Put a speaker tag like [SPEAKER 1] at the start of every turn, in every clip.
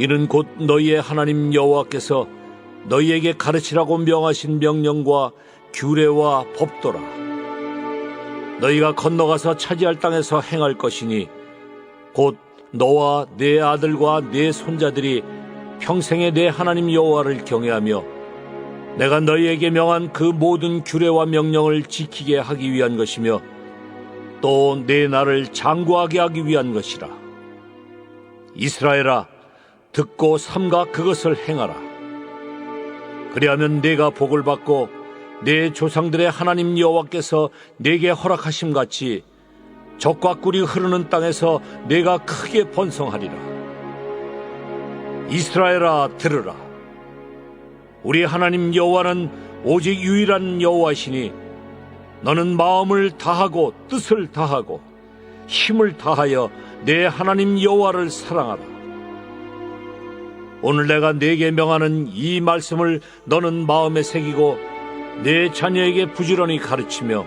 [SPEAKER 1] 이는 곧 너희의 하나님 여호와께서 너희에게 가르치라고 명하신 명령과 규례와 법도라. 너희가 건너가서 차지할 땅에서 행할 것이니 곧 너와 네 아들과 네 손자들이 평생에 내 하나님 여호와를 경외하며 내가 너희에게 명한 그 모든 규례와 명령을 지키게 하기 위한 것이며 또 내 나를 장구하게 하기 위한 것이라. 이스라엘아, 듣고 삼가 그것을 행하라. 그리하면 내가 복을 받고 내 조상들의 하나님 여호와께서 내게 허락하심 같이 젖과 꿀이 흐르는 땅에서 내가 크게 번성하리라. 이스라엘아, 들으라. 우리 하나님 여호와는 오직 유일한 여호와시니 너는 마음을 다하고 뜻을 다하고 힘을 다하여 내 하나님 여호와를 사랑하라. 오늘 내가 네게 명하는 이 말씀을 너는 마음에 새기고 내 자녀에게 부지런히 가르치며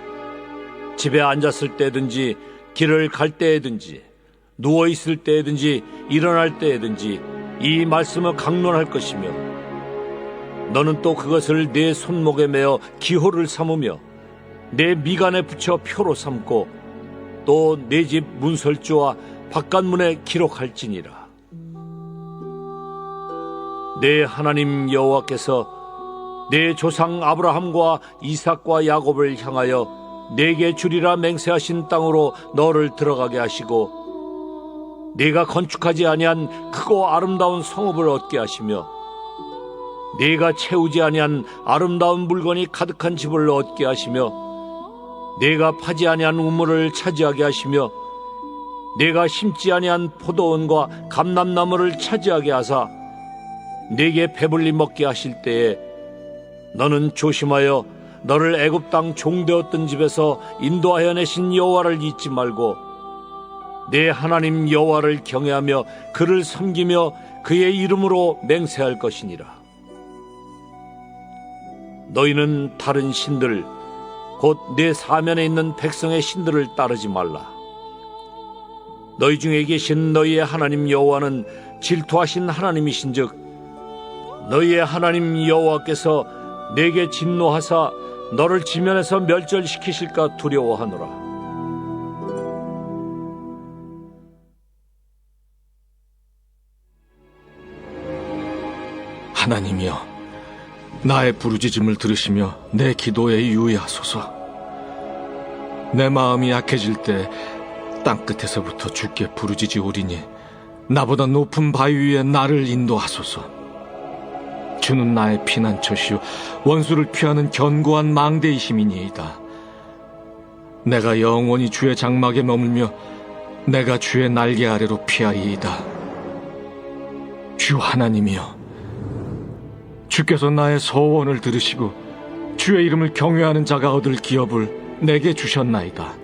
[SPEAKER 1] 집에 앉았을 때든지 길을 갈 때에든지 누워있을 때에든지 일어날 때에든지 이 말씀을 강론할 것이며 너는 또 그것을 내 손목에 매어 기호를 삼으며 내 미간에 붙여 표로 삼고 또 내 집 문설주와 바깥문에 기록할지니라. 내 하나님 여호와께서 내 조상 아브라함과 이삭과 야곱을 향하여 내게 주리라 맹세하신 땅으로 너를 들어가게 하시고 네가 건축하지 아니한 크고 아름다운 성읍을 얻게 하시며 네가 채우지 아니한 아름다운 물건이 가득한 집을 얻게 하시며 네가 파지 아니한 우물을 차지하게 하시며 네가 심지 아니한 포도원과 감람나무를 차지하게 하사 네게 배불리 먹게 하실 때에 너는 조심하여 너를 애굽 땅 종되었던 집에서 인도하여 내신 여호와를 잊지 말고 내 하나님 여호와를 경외하며 그를 섬기며 그의 이름으로 맹세할 것이니라. 너희는 다른 신들 곧 내 사면에 있는 백성의 신들을 따르지 말라. 너희 중에 계신 너희의 하나님 여호와는 질투하신 하나님이신즉 너희의 하나님 여호와께서 내게 진노하사 너를 지면에서 멸절시키실까 두려워하노라.
[SPEAKER 2] 하나님이여, 나의 부르짖음을 들으시며 내 기도에 유의하소서. 내 마음이 약해질 때 땅끝에서부터 주께 부르짖으오리니 나보다 높은 바위 위에 나를 인도하소서. 주는 나의 피난처시요 원수를 피하는 견고한 망대이심이니이다. 내가 영원히 주의 장막에 머물며 내가 주의 날개 아래로 피하리이다. 주 하나님이여, 주께서 나의 서원을 들으시고 주의 이름을 경외하는 자가 얻을 기업을 내게 주셨나이다.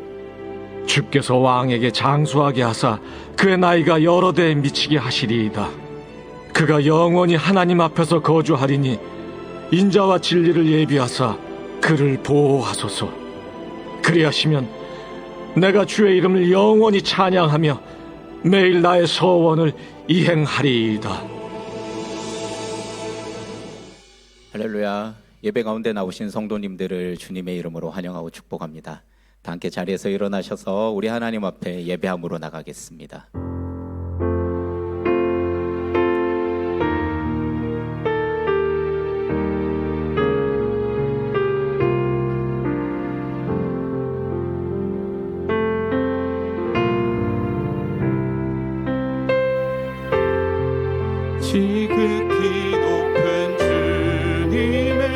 [SPEAKER 2] 주께서 왕에게 장수하게 하사 그의 나이가 여러 대에 미치게 하시리이다. 그가 영원히 하나님 앞에서 거주하리니 인자와 진리를 예비하사 그를 보호하소서. 그리하시면 내가 주의 이름을 영원히 찬양하며 매일 나의 서원을 이행하리이다.
[SPEAKER 3] 할렐루야. 예배 가운데 나오신 성도님들을 주님의 이름으로 환영하고 축복합니다. 다 함께 자리에서 일어나셔서 우리 하나님 앞에 예배함으로 나가겠습니다.
[SPEAKER 4] 지극히 높은 주님의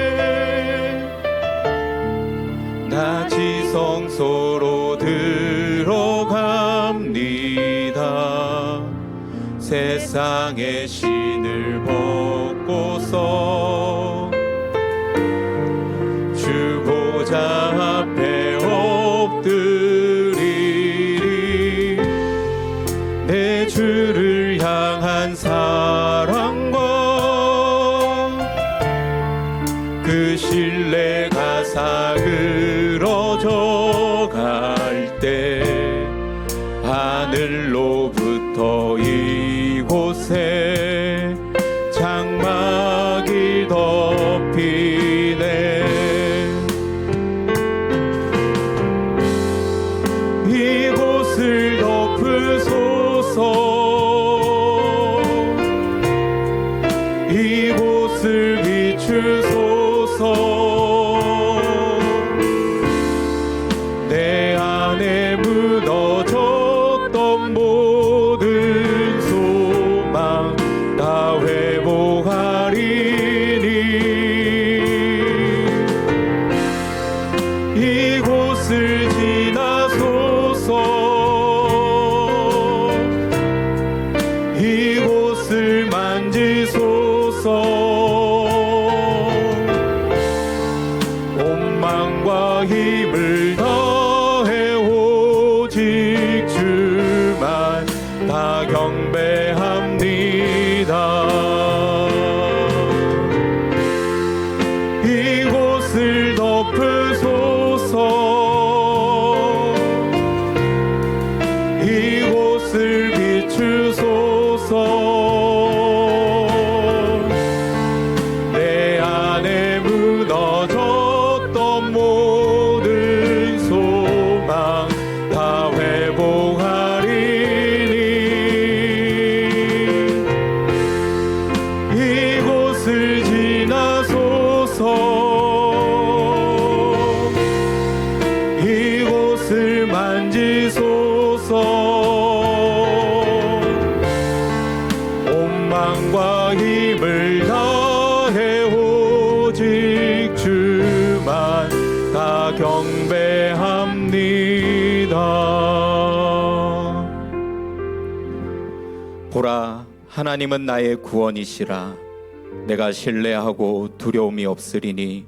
[SPEAKER 4] 나 지성소로 들어갑니다. 세상의 신을 벗고서 주 보좌 앞에 엎드리리. 내 주를 향한 사랑과 그 신뢰가 사그러져 갈 때 하늘로부터 이곳에 이곳을 비추소서. 내 안에 무너졌던 모든 소망 다 회복하리니 이곳을 지나소서. 이곳을 만지소서. 온망과 힘을 다해 오직 주만 다 경배합니다. 이곳을 덮으소서. 이곳을 비추소서. 내 안에 무너졌던 모든 소망 다 회복하리니 이곳을 지나소서. 이곳을 만지소서. 온망과 힘을 다해 오직 주만 다 경배합니다.
[SPEAKER 3] 보라, 하나님은 나의 구원이시라. 내가 신뢰하고 두려움이 없으리니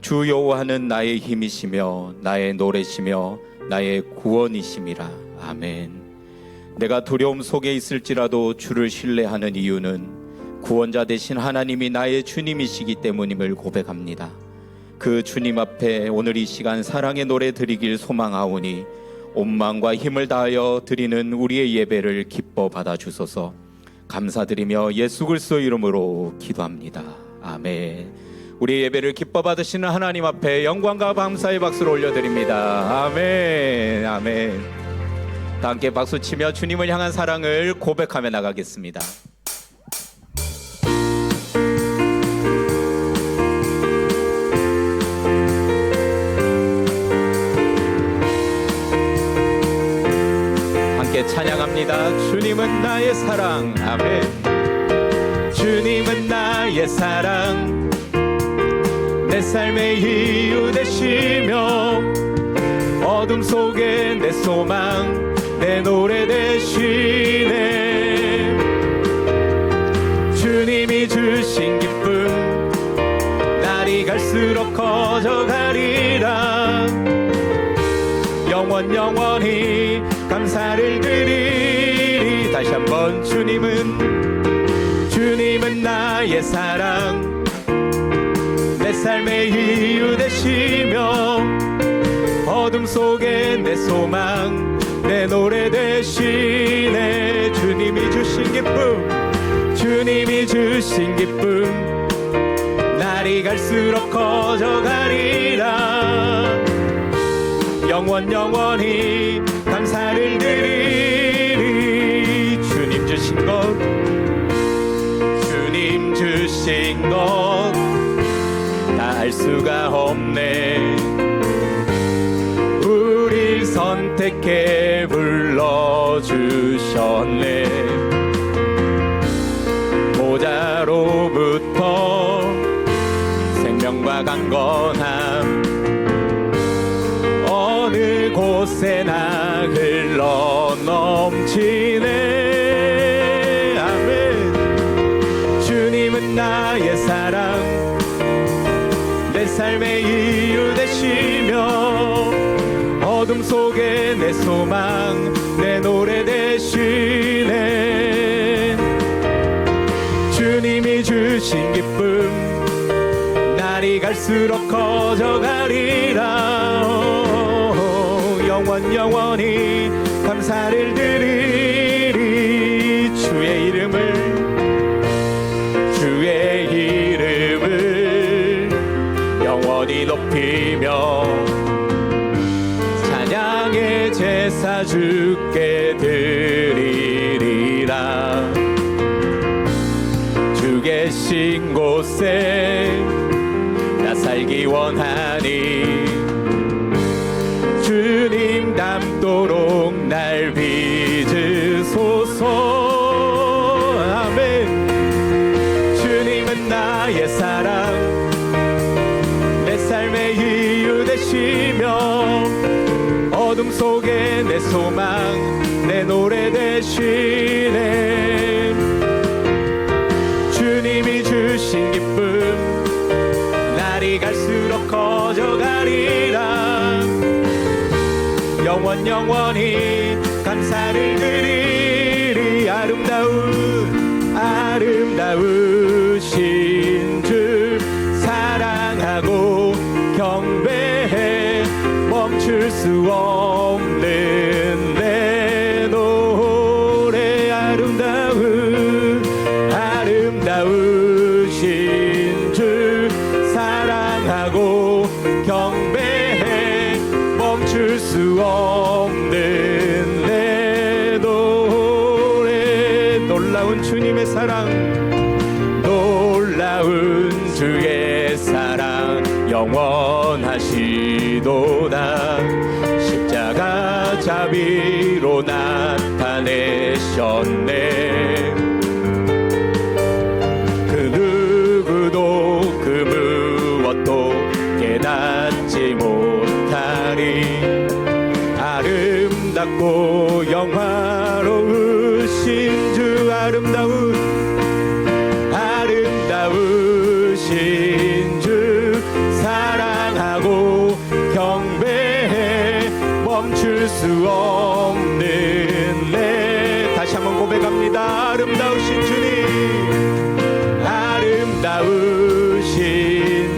[SPEAKER 3] 주 여호와는 나의 힘이시며 나의 노래시며 나의 구원이심이라. 아멘. 내가 두려움 속에 있을지라도 주를 신뢰하는 이유는 구원자 되신 하나님이 나의 주님이시기 때문임을 고백합니다. 그 주님 앞에 오늘 이 시간 사랑의 노래 드리길 소망하오니 온 마음과 힘을 다하여 드리는 우리의 예배를 기뻐 받아주소서. 감사드리며 예수 그리스도 이름으로 기도합니다. 아멘. 우리의 예배를 기뻐 받으시는 하나님 앞에 영광과 감사의 박수를 올려드립니다. 아멘. 아멘. 다 함께 박수치며 주님을 향한 사랑을 고백하며 나가겠습니다. 함께 찬양합니다. 주님은 나의 사랑. 아멘. 주님은 나의 사랑, 내 삶의 이유 되시며 어둠 속에 내 소망, 내 노래 되시네. 주님이 주신 기쁨 날이 갈수록 커져가리라. 영원히 감사를 드리리. 다시 한번 주님은 나의 사랑, 내 삶의 이유 되시며 어둠 속에 내 소망, 내 노래 되시네. 주님이 주신 기쁨 날이 갈수록 커져가리라. 영원히 감사를 드리리. 주님 주신 것 다 알 수가 없네. 우릴 선택해 불러주셨네. 보좌로부터 생명과 강건함 어느 곳에나 흘러 넘치네. 아멘. 주님은 나의 사랑, 내 삶의 이유 되시며 어둠 속에 내 소망, 내 노래 되시네. 주님이 주신 기쁨 날이 갈수록 커져가리라. 영원히 감사를 드리리. 주의 이름을 영원히 높이며 찬양의 제사 주께 드리리라. 주 계신 주신 곳에 나 살기 원하니 주님 닮도록 날 빚으소서. 아멘. 주님은 나의 사랑, 내 삶의 이유 되시며 어둠 속에 내 소망, 내 노래 되시네. 주님이 주신 기쁨 날이 갈수록 커져가리라. 영원히 감사를 드리리. 아름다우신 주 사랑하고 경배해. 멈출 수 없는 내 노래. 아름다우신 주 사랑하고 경배해. 멈출 수 없는 내 노래. 놀라운 주님의 사랑, 놀라운 주의 사랑 영원하시도다. 십자가 자비로 나타내셨네. 그 누구도 그 무엇도 깨닫지 못하리. 아름답고 영화로우신 주, 아름다우신 주 사랑하고 경배해. 멈출 수 없는 내. 다시 한번 고백합니다. 아름다우신 주님, 아름다우신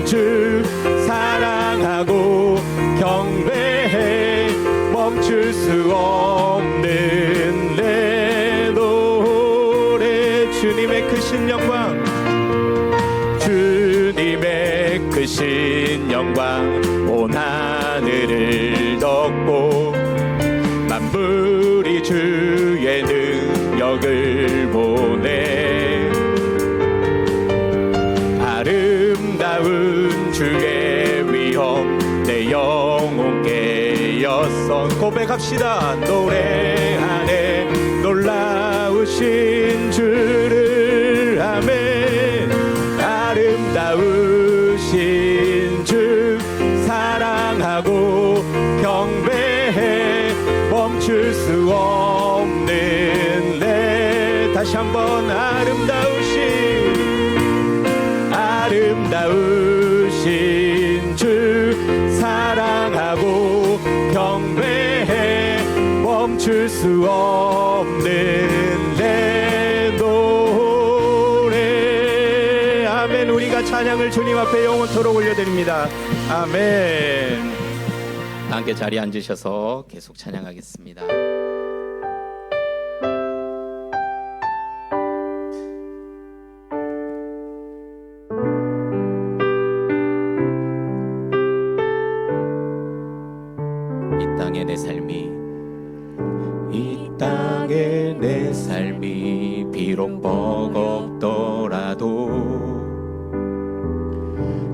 [SPEAKER 3] 주 사랑하고 경배해. 멈출 수 없는 내 노래. 주님의 크신 영광, 주님의 크신 영광 온 하늘을 덮고 만물이 주의 능력을 보내. 아름다운 주의 위엄 내 영혼 깨었어. 고백합시다. 노래하네 놀라우신 주를. 아멘. 아름다우신 주 사랑하고 경배해. 멈출 수 없는 내. 다시 한번 아름다우신 주 사랑하고 경배해. 멈출 수 없는 내 노래. 아멘. 우리가 찬양을 주님 앞에 영원토록 올려드립니다. 아멘. 함께 자리에 앉으셔서 계속 찬양하겠습니다. 이 땅의 내 삶이 비록 버겁더라도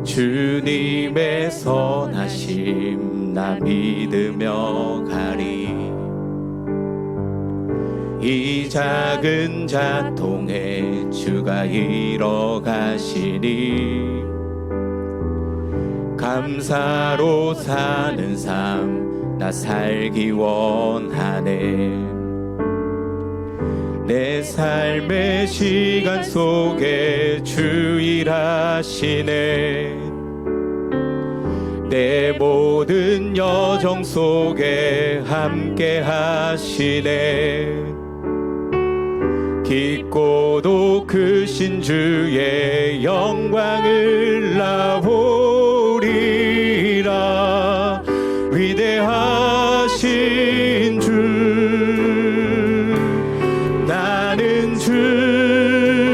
[SPEAKER 3] 주님의 선하심 나 믿으며 가리. 이 작은 자통에 주가 이뤄가시니 감사로 사는 삶 나 살기 원하네. 내 삶의 시간 속에 주 일하시네. 내 모든 여정 속에 함께 하시네. 깊고도 크신 주의 영광을 나 보리라. 위대하신 주 나는 주님께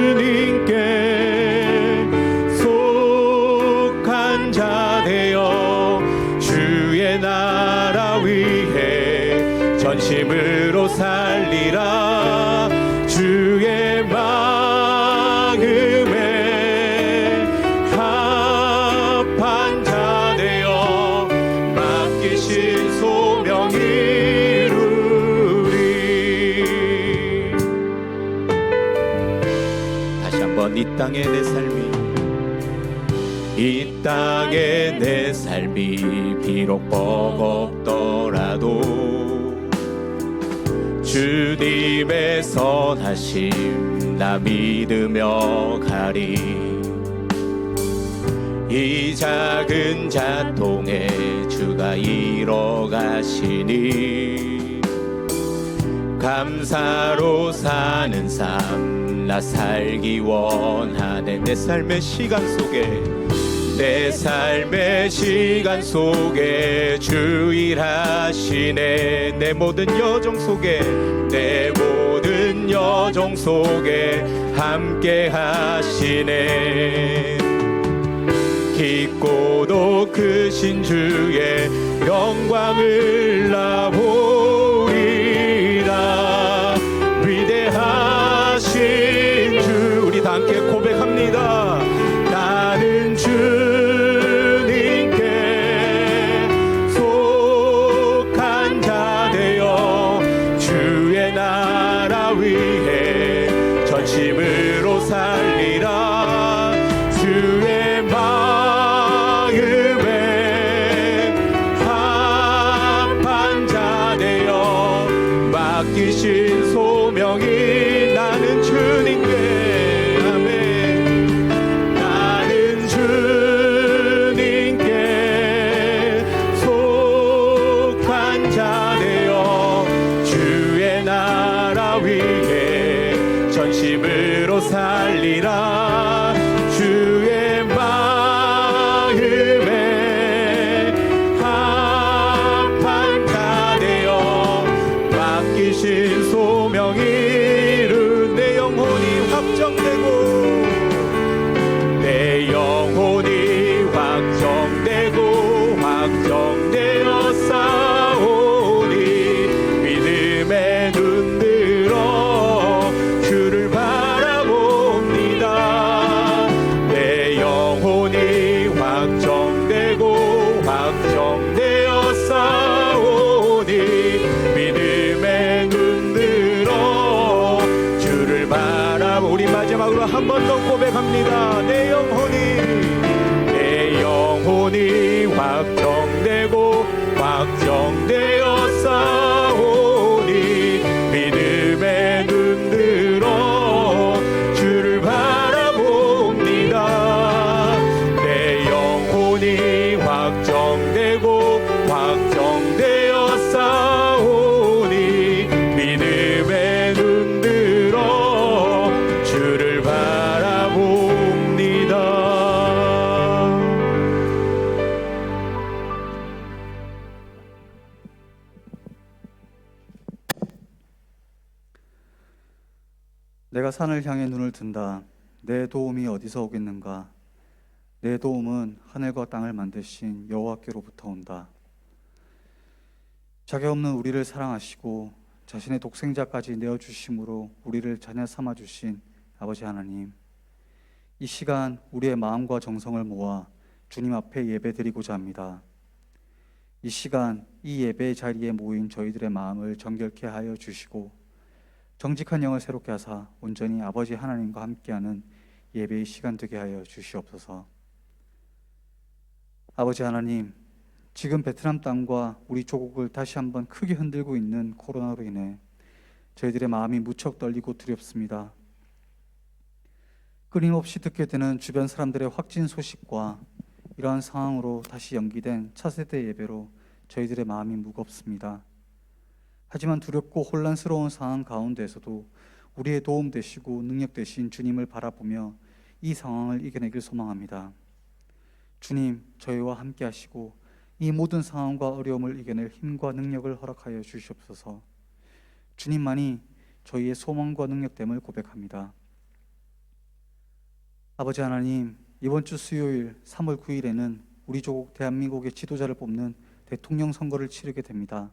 [SPEAKER 3] 속한 자 되어 주의 나라 위해 전심으로 살리라. 주의 마음에 땅의 내 삶이 이 땅의 내 삶이 비록 버겁더라도 주님의 선하심 나 믿으며 가리. 이 작은 자통에 주가 이뤄가시니 감사로 사는 삶 나 살기 원하네. 내 삶의 시간 속에 주 일하시네. 내 모든 여정 속에 함께 하시네. 깊고도 크신 주의 영광을 나 보리라. 위대하신 주, 우리 다 함께 고백합니다. 나는 주님께 속한 자 되어 주의 나라 위해 전심으로 살리라. 주의 마음에 합한 자 되어 맡기신 소명이 나는 주님께 전심으로 살리라. 주의 마음에 합한 자 되어 맡기신 소명이 이룬 내 영혼이 확정되어 싸우니 믿음의 눈 들어 주를 바라봅니다. 내 영혼이 확정되어 싸우니 믿음의 눈 들어 주를 바라보. 우리 마지막으로 한 번 더 고백합니다. 내 영혼이 확정되어 싸우니 믿음의 눈 들어 주를 바라봅니다. 내 영혼이 확정되어 싸우니 믿음의 눈 들어 주를 바라봅니다.
[SPEAKER 5] 내가 산을 향해 눈을 든다. 내 도움이 어디서 오겠는가? 내 도움은 하늘과 땅을 만드신 여호와께로부터 온다. 자격 없는 우리를 사랑하시고 자신의 독생자까지 내어주심으로 우리를 자녀 삼아주신 아버지 하나님, 이 시간 우리의 마음과 정성을 모아 주님 앞에 예배드리고자 합니다. 이 시간 이 예배의 자리에 모인 저희들의 마음을 정결케 하여 주시고 정직한 영을 새롭게 하사 온전히 아버지 하나님과 함께하는 예배의 시간 되게 하여 주시옵소서. 아버지 하나님, 지금 베트남 땅과 우리 조국을 다시 한번 크게 흔들고 있는 코로나로 인해 저희들의 마음이 무척 떨리고 두렵습니다. 끊임없이 듣게 되는 주변 사람들의 확진 소식과 이러한 상황으로 다시 연기된 차세대 예배로 저희들의 마음이 무겁습니다. 하지만 두렵고 혼란스러운 상황 가운데에서도 우리의 도움 되시고 능력 되신 주님을 바라보며 이 상황을 이겨내길 소망합니다. 주님, 저희와 함께 하시고 이 모든 상황과 어려움을 이겨낼 힘과 능력을 허락하여 주시옵소서. 주님만이 저희의 소망과 능력됨을 고백합니다. 아버지 하나님, 이번 주 수요일 3월 9일에는 우리 조국 대한민국의 지도자를 뽑는 대통령 선거를 치르게 됩니다.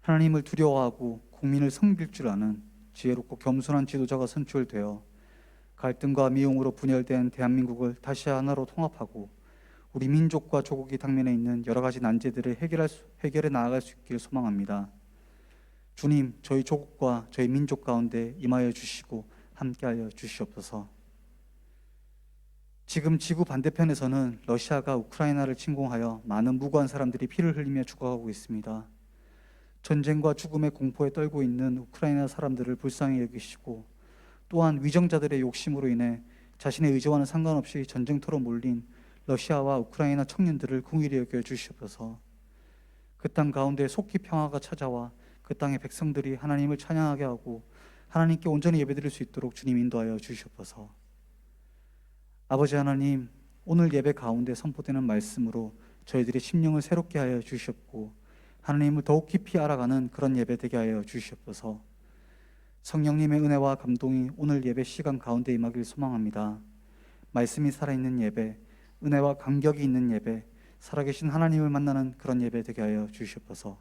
[SPEAKER 5] 하나님을 두려워하고 국민을 섬길 줄 아는 지혜롭고 겸손한 지도자가 선출되어 갈등과 미움으로 분열된 대한민국을 다시 하나로 통합하고 우리 민족과 조국이 당면에 있는 여러 가지 난제들을 해결해 나아갈 수 있기를 소망합니다. 주님, 저희 조국과 저희 민족 가운데 임하여 주시고 함께하여 주시옵소서. 지금 지구 반대편에서는 러시아가 우크라이나를 침공하여 많은 무고한 사람들이 피를 흘리며 죽어가고 있습니다. 전쟁과 죽음의 공포에 떨고 있는 우크라이나 사람들을 불쌍히 여기시고 또한 위정자들의 욕심으로 인해 자신의 의지와는 상관없이 전쟁터로 몰린 러시아와 우크라이나 청년들을 긍휼히 여겨 주시옵소서. 그 땅 가운데 속히 평화가 찾아와 그 땅의 백성들이 하나님을 찬양하게 하고 하나님께 온전히 예배드릴 수 있도록 주님 인도하여 주시옵소서. 아버지 하나님, 오늘 예배 가운데 선포되는 말씀으로 저희들의 심령을 새롭게 하여 주시옵고 하나님을 더욱 깊이 알아가는 그런 예배 되게 하여 주시옵소서. 성령님의 은혜와 감동이 오늘 예배 시간 가운데 임하길 소망합니다. 말씀이 살아있는 예배, 은혜와 감격이 있는 예배, 살아계신 하나님을 만나는 그런 예배 되게 하여 주시옵소서.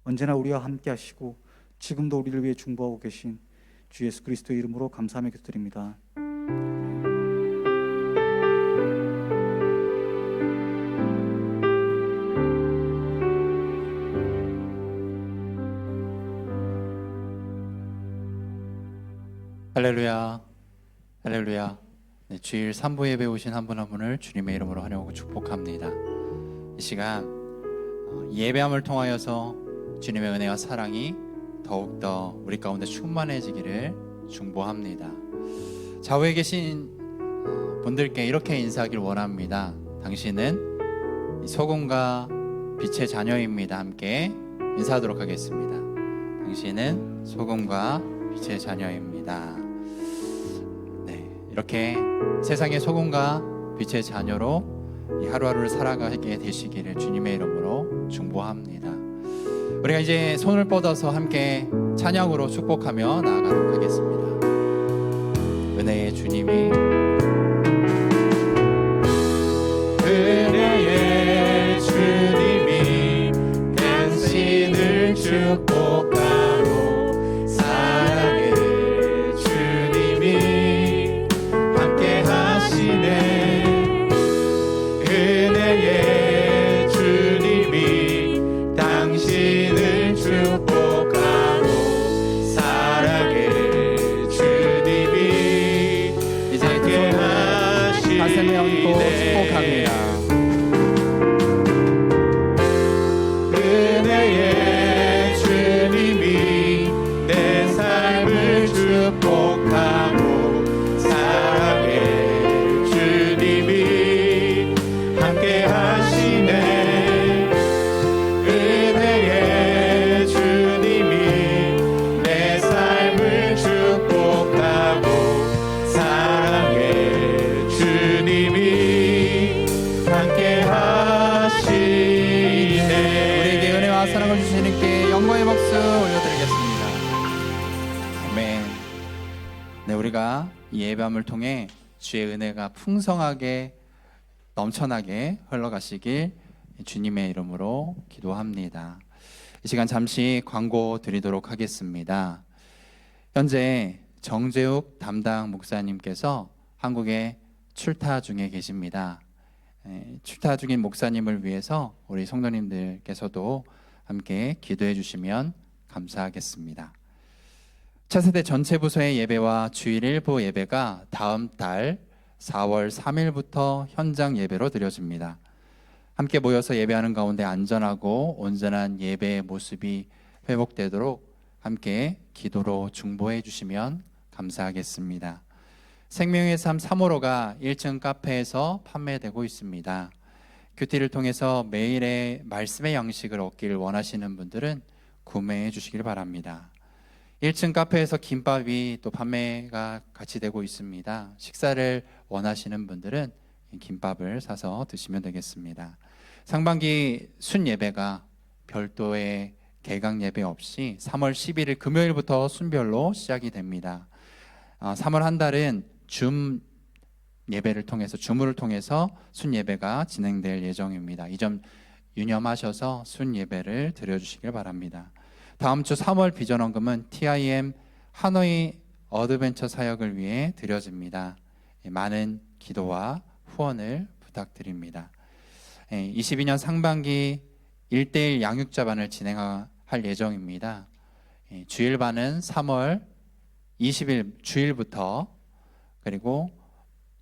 [SPEAKER 5] 언제나 우리와 함께 하시고 지금도 우리를 위해 중보하고 계신 주 예수 그리스도의 이름으로 감사하며 기도드립니다.
[SPEAKER 6] 할렐루야, 할렐루야. 네, 주일 3부 예배 오신 한 분 한 분을 주님의 이름으로 환영하고 축복합니다. 이 시간 예배함을 통하여서 주님의 은혜와 사랑이 더욱더 우리 가운데 충만해지기를 중보합니다. 좌우에 계신 분들께 이렇게 인사하길 원합니다. 당신은 소금과 빛의 자녀입니다. 함께 인사하도록 하겠습니다. 당신은 소금과 빛의 자녀입니다. 이렇게 세상의 소금과 빛의 자녀로 이 하루하루를 살아가게 되시기를 주님의 이름으로 중보합니다. 우리가 이제 손을 뻗어서 함께 찬양으로 축복하며 나아가도록 하겠습니다. 은혜의 주님이
[SPEAKER 4] 은혜의 주님이 당신을 축복하고 사랑의 주님이 함께 하시네. 은혜의 주님이 당신을 축복하고 사랑의 주님이
[SPEAKER 6] 이제
[SPEAKER 4] 함께
[SPEAKER 6] 가슴에 얹고 축복합니다.
[SPEAKER 4] 은혜의 주님이 내 삶을 축복하고 사랑의 주님이 함께 하시네. 은혜의 주님이 내 삶을 축복하고 사랑의 주님이 함께 하시네.
[SPEAKER 6] 우리에게 은혜와 사랑을 주신 이께 영광의 박수 올려드리겠습니다. 아멘. 네, 우리가 이 예배함을 통해 주의 은혜가 풍성하게 넘쳐나게 흘러가시길 주님의 이름으로 기도합니다. 이 시간 잠시 광고 드리도록 하겠습니다. 현재 정재욱 담당 목사님께서 한국에 출타 중에 계십니다. 출타 중인 목사님을 위해서 우리 성도님들께서도 함께 기도해 주시면 감사하겠습니다. 차세대 전체 부서의 예배와 주일 일부 예배가 다음 달 4월 3일부터 현장 예배로 드려집니다. 함께 모여서 예배하는 가운데 안전하고 온전한 예배의 모습이 회복되도록 함께 기도로 중보해 주시면 감사하겠습니다. 생명의 삶 3호로가 1층 카페에서 판매되고 있습니다. 큐티를 통해서 매일의 말씀의 양식을 얻기를 원하시는 분들은 구매해 주시길 바랍니다. 1층 카페에서 김밥이 또 판매가 같이 되고 있습니다. 식사를 원하시는 분들은 김밥을 사서 드시면 되겠습니다. 상반기 순 예배가 별도의 개강 예배 없이 3월 11일 금요일부터 순별로 시작이 됩니다. 3월 한 달은 줌 예배를 통해서 줌을 통해서 순 예배가 진행될 예정입니다. 이 점 유념하셔서 순 예배를 드려주시길 바랍니다. 다음 주 3월 비전 헌금은 TIM 하노이 어드벤처 사역을 위해 드려집니다. 많은 기도와 후원을 부탁드립니다. 22년 상반기 1:1 양육자반을 진행할 예정입니다. 주일반은 3월 20일 주일부터, 그리고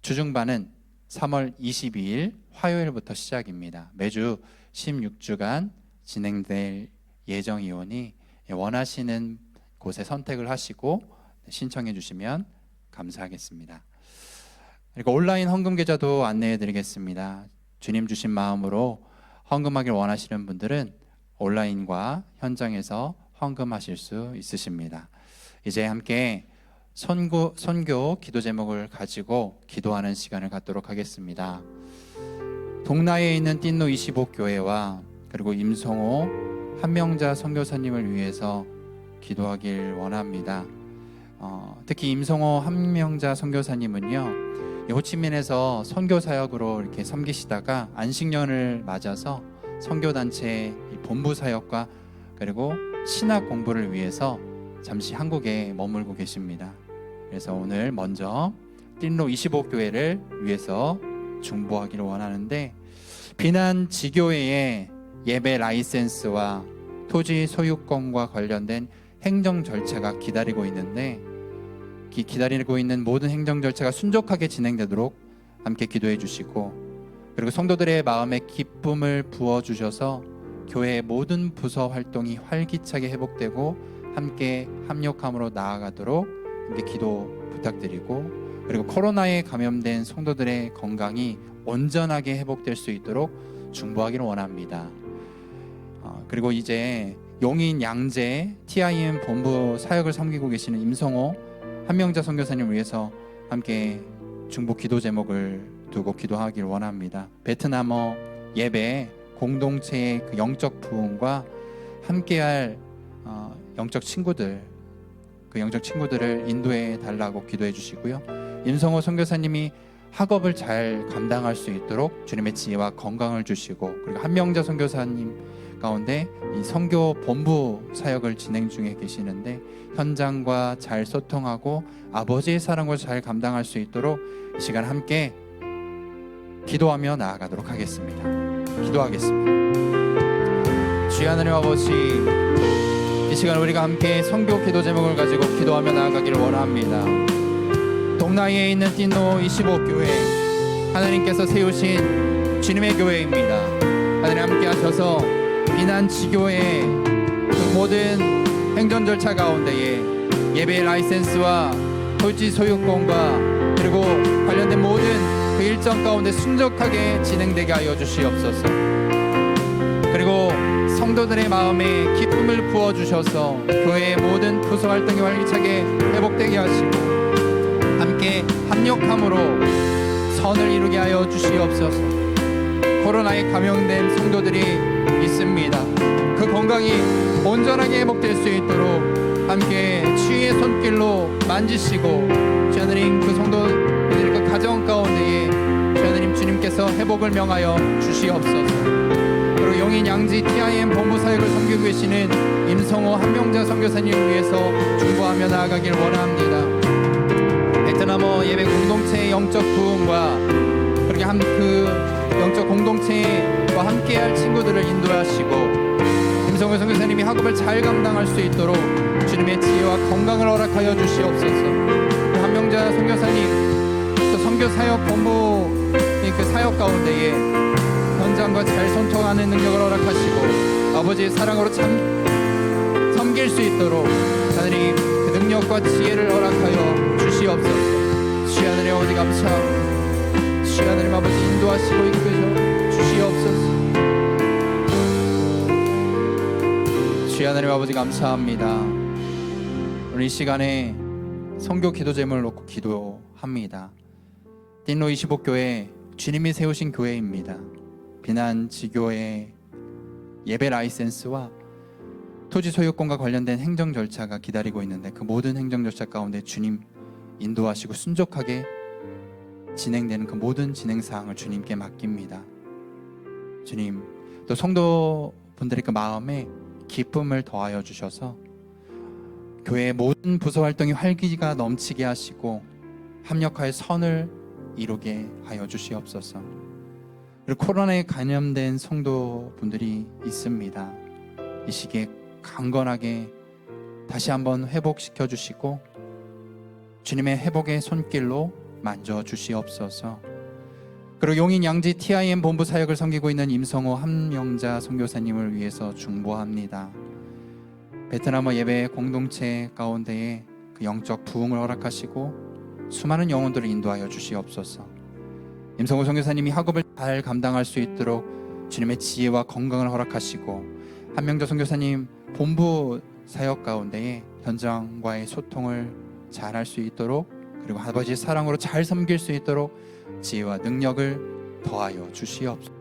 [SPEAKER 6] 주중반은 3월 22일 화요일부터 시작입니다. 매주 16주간 진행될 예정이오니 원하시는 곳에 선택을 하시고 신청해 주시면 감사하겠습니다. 그리고 온라인 헌금 계좌도 안내해 드리겠습니다. 주님 주신 마음으로 헌금하길 원하시는 분들은 온라인과 현장에서 헌금하실 수 있으십니다. 이제 함께 선교 기도 제목을 가지고 기도하는 시간을 갖도록 하겠습니다. 동나에 있는 띵로 25교회와 그리고 임성호 한명자 선교사님을 위해서 기도하길 원합니다. 특히 임성호 한명자 선교사님은요, 호치민에서 선교 사역으로 이렇게 섬기시다가 안식년을 맞아서 선교단체 본부 사역과 그리고 신학 공부를 위해서 잠시 한국에 머물고 계십니다. 그래서 오늘 먼저 띵로 25교회를 위해서 중보하기를 원하는데, 비난 지교회의 예배 라이센스와 토지 소유권과 관련된 행정 절차가 기다리고 있는데, 기다리고 있는 모든 행정 절차가 순조하게 진행되도록 함께 기도해 주시고, 그리고 성도들의 마음에 기쁨을 부어주셔서 교회의 모든 부서 활동이 활기차게 회복되고 함께 합력함으로 나아가도록 함께 기도 부탁드리고, 그리고 코로나에 감염된 성도들의 건강이 온전하게 회복될 수 있도록 중보하기를 원합니다. 그리고 이제 용인 양재 TIM 본부 사역을 섬기고 계시는 임성호 한명자 선교사님을 위해서 함께 중보 기도 제목을 두고 기도하기를 원합니다. 베트남어 예배 공동체의 그 영적 부흥과 함께할 영적 친구들, 그 영적 친구들을 인도해 달라고 기도해 주시고요. 임성호 선교사님이 학업을 잘 감당할 수 있도록 주님의 지혜와 건강을 주시고, 그리고 한명자 선교사님 가운데 이 선교 본부 사역을 진행 중에 계시는데 현장과 잘 소통하고 아버지의 사랑을 잘 감당할 수 있도록 이 시간 함께 기도하며 나아가도록 하겠습니다. 기도하겠습니다. 주의 하나님 아버지, 이 시간 우리가 함께 선교 기도 제목을 가지고 기도하며 나아가기를 원합니다. 동나이에 있는 띵로 25교회, 하나님께서 세우신 주님의 교회입니다. 하나님 함께 하셔서 비난 지교의 그 모든 행정 절차 가운데에 예배 라이센스와 토지 소유권과 그리고 관련된 모든 그 일정 가운데 순적하게 진행되게 하여 주시옵소서. 그리고 성도들의 마음에 기쁨을 부어주셔서 교회의 모든 부서 활동이 활기차게 회복되게 하시고 함께 합력함으로 선을 이루게 하여 주시옵소서. 코로나에 감염된 성도들이 있습니다. 그 건강이 온전하게 회복될 수 있도록 함께 주의 손길로 만지시고, 주 하나님 그 성도들의 그 가정 가운데에 주 하나님 주님께서 회복을 명하여 주시옵소서. 그리고 용인 양지 TIM 본부 사역을 섬기고 계시는 임성호 한명자 선교사님을 위해서 중보하며 나아가길 원합니다. 베트남어 예배 공동체의 영적 부흥과 그렇게 그 영적 공동체와 함께할 친구들을 인도하시고, 임성호 선교사님이 학업을 잘 감당할 수 있도록 주님의 지혜와 건강을 허락하여 주시옵소서. 한명자 선교사님 또 선교 사역 본부 그 사역 가운데에 현장과 잘 소통하는 능력을 허락하시고 아버지의 사랑으로 참 섬길 수 있도록 하나님 그 능력과 지혜를 허락하여 주시옵소서. 주의 하나님 아버지 감사합니다. 주의 하나님 아버지 인도하시고 이끄셔 주시옵소서. 주의 하나님 아버지 감사합니다. 오늘 이 시간에 선교 기도 제목을 놓고 기도합니다. 띵로 25교회 주님이 세우신 교회입니다. 비난 지교의 예배 라이센스와 토지 소유권과 관련된 행정 절차가 기다리고 있는데 그 모든 행정 절차 가운데 주님 인도하시고 순종하게 진행되는 그 모든 진행 사항을 주님께 맡깁니다. 주님, 또 성도분들의 그 마음에 기쁨을 더하여 주셔서 교회의 모든 부서 활동이 활기가 넘치게 하시고 합력하여 선을 이루게 하여 주시옵소서. 그리고 코로나에 감염된 성도분들이 있습니다. 이 시기에 강건하게 다시 한번 회복시켜 주시고 주님의 회복의 손길로 만져 주시옵소서. 그리고 용인 양지 TIM 본부 사역을 섬기고 있는 임성호 함영자 선교사님을 위해서 중보합니다. 베트남어 예배 공동체 가운데에 그 영적 부흥을 허락하시고 수많은 영혼들을 인도하여 주시옵소서. 임성호 선교사님이 학업을 잘 감당할 수 있도록 주님의 지혜와 건강을 허락하시고, 함명자 선교사님 본부 사역 가운데에 현장과의 소통을 잘 할 수 있도록, 그리고 아버지의 사랑으로 잘 섬길 수 있도록 지혜와 능력을 더하여 주시옵소서.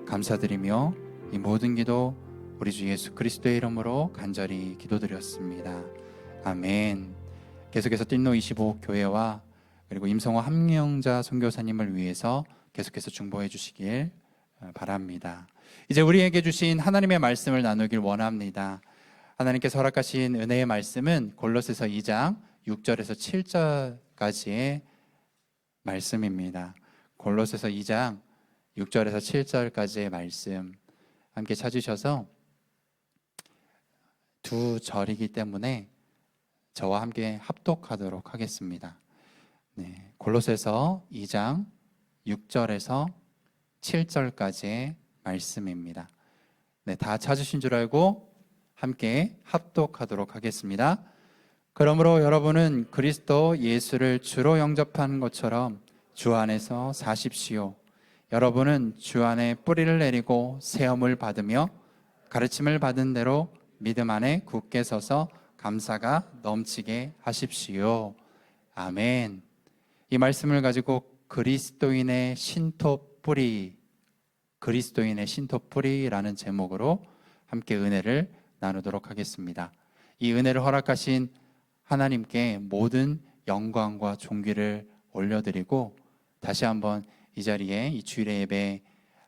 [SPEAKER 6] 감사드리며 이 모든 기도 우리 주 예수 그리스도의 이름으로 간절히 기도드렸습니다. 아멘. 계속해서 띵노 25 교회와 그리고 임성호 함영자 선교사님을 위해서 계속해서 중보해 주시길 바랍니다. 이제 우리에게 주신 하나님의 말씀을 나누길 원합니다. 하나님께서 허락하신 은혜의 말씀은 골로새서 2장 6절에서 7절까지의 말씀입니다. 골로새서 2장 6절에서 7절까지의 말씀 함께 찾으셔서 두 절이기 때문에 저와 함께 합독하도록 하겠습니다. 네, 골로새서 2장 6절에서 7절까지의 말씀입니다. 네, 다 찾으신 줄 알고 함께 합독하도록 하겠습니다. 그러므로 여러분은 그리스도 예수를 주로 영접한 것처럼 주 안에서 사십시오. 여러분은 주 안에 뿌리를 내리고 세움을 받으며 가르침을 받은 대로 믿음 안에 굳게 서서 감사가 넘치게 하십시오. 아멘. 이 말씀을 가지고 그리스도인의 신토뿌리라는 제목으로 함께 은혜를 나누도록 하겠습니다. 이 은혜를 허락하신 하나님께 모든 영광과 존귀를 올려드리고, 다시 한번 이 자리에 이 주일의 예배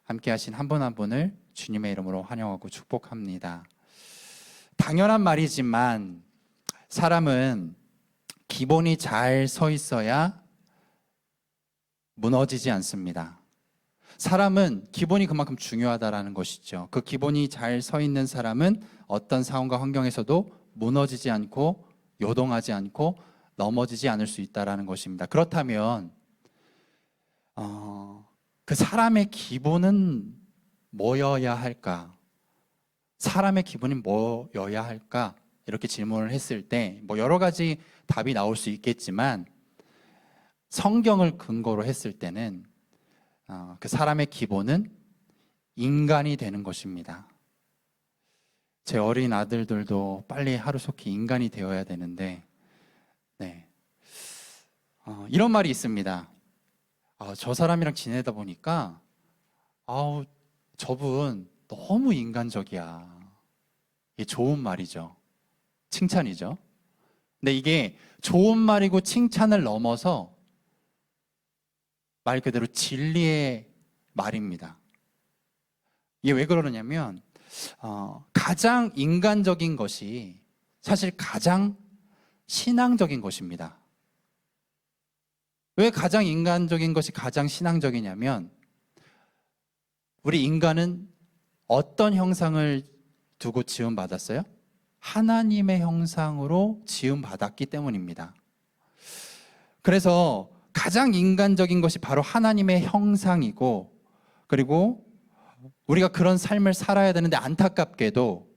[SPEAKER 6] 함께 하신 한 분 한 분을 주님의 이름으로 환영하고 축복합니다. 당연한 말이지만 사람은 기본이 잘 서 있어야 무너지지 않습니다. 사람은 기본이 그만큼 중요하다라는 것이죠. 그 기본이 잘 서 있는 사람은 어떤 상황과 환경에서도 무너지지 않고 요동하지 않고 넘어지지 않을 수 있다라는 것입니다. 그렇다면 그 사람의 기본은 뭐여야 할까? 사람의 기본이 뭐여야 할까? 이렇게 질문을 했을 때 뭐 여러 가지 답이 나올 수 있겠지만, 성경을 근거로 했을 때는 그 사람의 기본은 인간이 되는 것입니다. 제 어린 아들들도 빨리 하루속히 인간이 되어야 되는데, 네. 이런 말이 있습니다. 저 사람이랑 지내다 보니까 저분 너무 인간적이야. 이게 좋은 말이죠. 칭찬이죠. 근데 이게 좋은 말이고 칭찬을 넘어서 말 그대로 진리의 말입니다. 이게 왜 그러냐면 가장 인간적인 것이 사실 가장 신앙적인 것입니다. 왜 가장 인간적인 것이 가장 신앙적이냐면, 우리 인간은 어떤 형상을 두고 지음받았어요? 하나님의 형상으로 지음받았기 때문입니다. 그래서 가장 인간적인 것이 바로 하나님의 형상이고, 그리고 우리가 그런 삶을 살아야 되는데 안타깝게도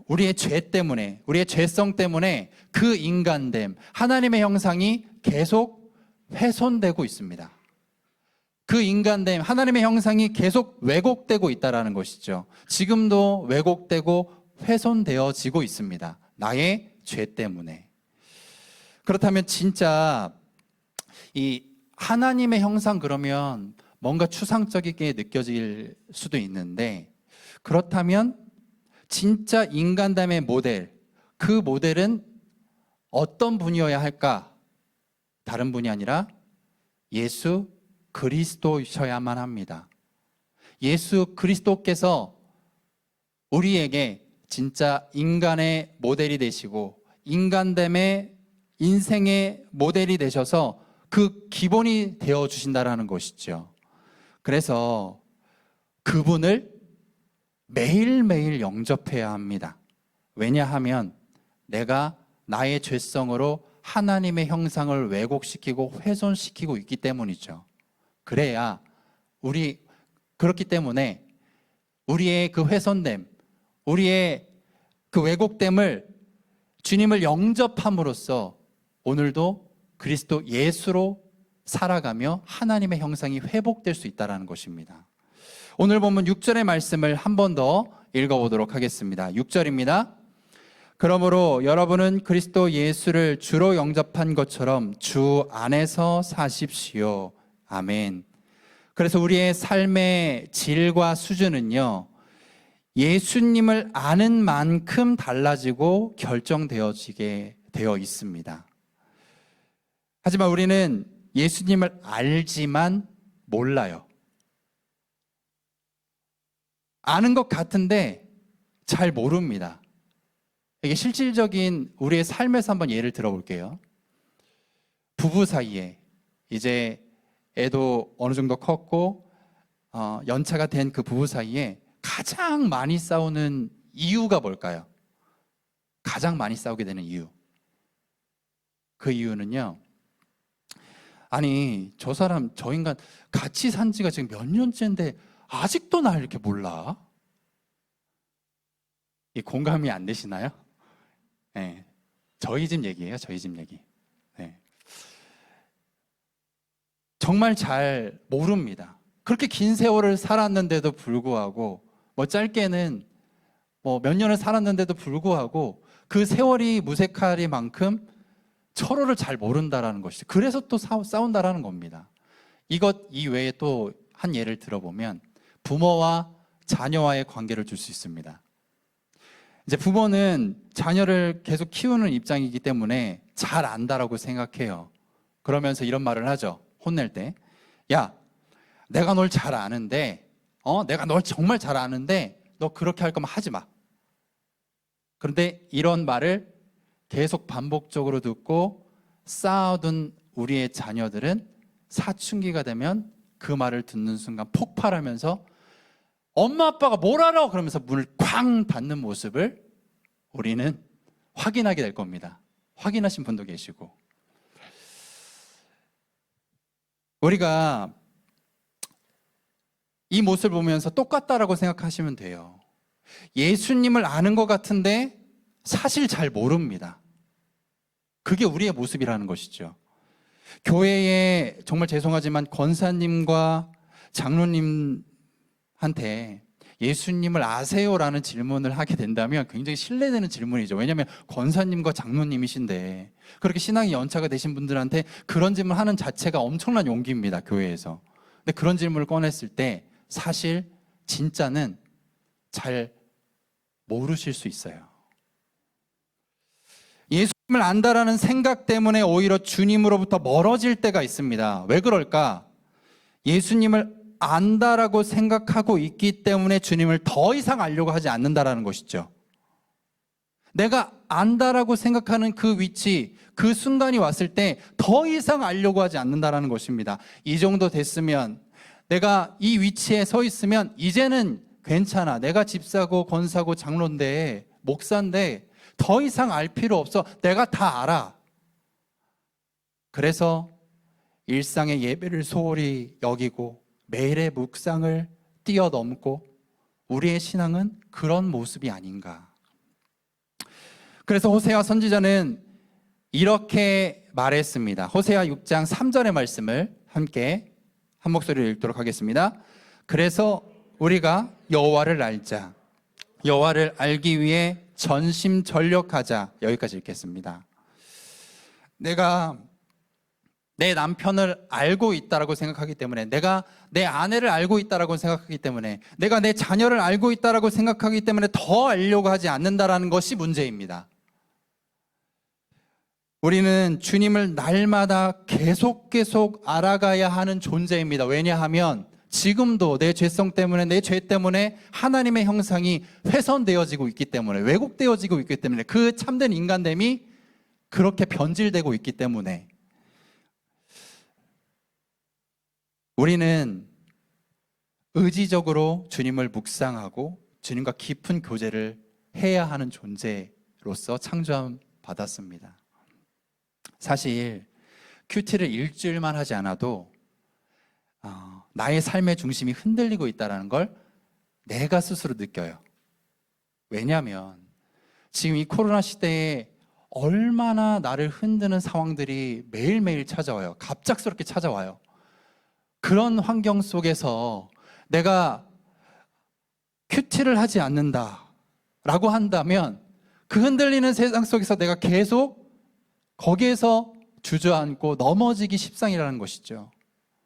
[SPEAKER 6] 우리의 죄 때문에, 우리의 죄성 때문에 그 인간됨, 하나님의 형상이 계속 훼손되고 있습니다. 그 인간됨, 하나님의 형상이 계속 왜곡되고 있다는 것이죠. 지금도 왜곡되고 훼손되어지고 있습니다. 나의 죄 때문에. 그렇다면 진짜 이 하나님의 형상, 그러면 뭔가 추상적이게 느껴질 수도 있는데, 그렇다면 진짜 인간됨의 모델, 그 모델은 어떤 분이어야 할까? 다른 분이 아니라 예수 그리스도셔야만 합니다. 예수 그리스도께서 우리에게 진짜 인간의 모델이 되시고 인간됨의 인생의 모델이 되셔서 그 기본이 되어 주신다라는 것이죠. 그래서 그분을 매일매일 영접해야 합니다. 왜냐하면 내가 나의 죄성으로 하나님의 형상을 왜곡시키고 훼손시키고 있기 때문이죠. 그래야 그렇기 때문에 우리의 그 훼손됨, 우리의 그 왜곡됨을 주님을 영접함으로써 오늘도 그리스도 예수로 살아가며 하나님의 형상이 회복될 수 있다는 것입니다. 오늘 본문 6절의 말씀을 한 번 더 읽어보도록 하겠습니다. 6절입니다. 그러므로 여러분은 그리스도 예수를 주로 영접한 것처럼 주 안에서 사십시오. 아멘. 그래서 우리의 삶의 질과 수준은요, 예수님을 아는 만큼 달라지고 결정되어지게 되어 있습니다. 하지만 우리는 예수님을 알지만 몰라요. 아는 것 같은데 잘 모릅니다. 이게 실질적인 우리의 삶에서 한번 예를 들어볼게요. 부부 사이에 이제 애도 어느 정도 컸고 연차가 된 그 부부 사이에 가장 많이 싸우는 이유가 뭘까요? 가장 많이 싸우게 되는 이유. 그 이유는요, 아니 저 사람 저 인간 같이 산 지가 지금 몇 년째인데 아직도 날 이렇게 몰라? 이 공감이 안 되시나요? 네, 저희 집 얘기예요. 저희 집 얘기. 네. 정말 잘 모릅니다. 그렇게 긴 세월을 살았는데도 불구하고, 뭐 짧게는 뭐 몇 년을 살았는데도 불구하고 그 세월이 무색하리만큼 서로를 잘 모른다라는 것이죠. 그래서 또 싸운다라는 겁니다. 이것 이외에 또 한 예를 들어보면 부모와 자녀와의 관계를 줄 수 있습니다. 이제 부모는 자녀를 계속 키우는 입장이기 때문에 잘 안다라고 생각해요. 그러면서 이런 말을 하죠. 혼낼 때, 야, 내가 널 잘 아는데, 내가 널 정말 잘 아는데 너 그렇게 할 거면 하지 마. 그런데 이런 말을 계속 반복적으로 듣고 쌓아둔 우리의 자녀들은 사춘기가 되면 그 말을 듣는 순간 폭발하면서 엄마 아빠가 뭘 알아? 그러면서 문을 쾅 닫는 모습을 우리는 확인하게 될 겁니다. 확인하신 분도 계시고. 우리가 이 모습을 보면서 똑같다라고 생각하시면 돼요. 예수님을 아는 것 같은데 사실 잘 모릅니다. 그게 우리의 모습이라는 것이죠. 교회에 정말 죄송하지만 권사님과 장로님한테 예수님을 아세요라는 질문을 하게 된다면 굉장히 신뢰되는 질문이죠. 왜냐하면 권사님과 장로님이신데 그렇게 신앙이 연차가 되신 분들한테 그런 질문을 하는 자체가 엄청난 용기입니다. 교회에서. 근데 그런 질문을 꺼냈을 때 사실 진짜는 잘 모르실 수 있어요. 예수님을 안다라는 생각 때문에 오히려 주님으로부터 멀어질 때가 있습니다. 왜 그럴까? 예수님을 안다라고 생각하고 있기 때문에 주님을 더 이상 알려고 하지 않는다라는 것이죠. 내가 안다라고 생각하는 그 위치, 그 순간이 왔을 때 더 이상 알려고 하지 않는다라는 것입니다. 이 정도 됐으면, 내가 이 위치에 서 있으면 이제는 괜찮아. 내가 집사고 권사고 장로인데, 목사인데 더 이상 알 필요 없어. 내가 다 알아. 그래서 일상의 예배를 소홀히 여기고 매일의 묵상을 뛰어넘고 우리의 신앙은 그런 모습이 아닌가. 그래서 호세아 선지자는 이렇게 말했습니다. 호세아 6장 3절의 말씀을 함께 한 목소리로 읽도록 하겠습니다. 그래서 우리가 여호와를 알자. 여호와를 알기 위해 전심전력하자. 여기까지 읽겠습니다. 내가 내 남편을 알고 있다라고 생각하기 때문에, 내가 내 아내를 알고 있다라고 생각하기 때문에, 내가 내 자녀를 알고 있다라고 생각하기 때문에 더 알려고 하지 않는다라는 것이 문제입니다. 우리는 주님을 날마다 계속 알아가야 하는 존재입니다. 왜냐하면 지금도 내 죄성 때문에, 내 죄 때문에 하나님의 형상이 훼손되어지고 있기 때문에, 왜곡되어지고 있기 때문에, 그 참된 인간됨이 그렇게 변질되고 있기 때문에 우리는 의지적으로 주님을 묵상하고 주님과 깊은 교제를 해야 하는 존재로서 창조함 받았습니다. 사실 큐티를 일주일만 하지 않아도 나의 삶의 중심이 흔들리고 있다는 걸 내가 스스로 느껴요. 왜냐하면 지금 이 코로나 시대에 얼마나 나를 흔드는 상황들이 매일매일 찾아와요. 갑작스럽게 찾아와요. 그런 환경 속에서 내가 큐티를 하지 않는다라고 한다면 그 흔들리는 세상 속에서 내가 계속 거기에서 주저앉고 넘어지기 십상이라는 것이죠.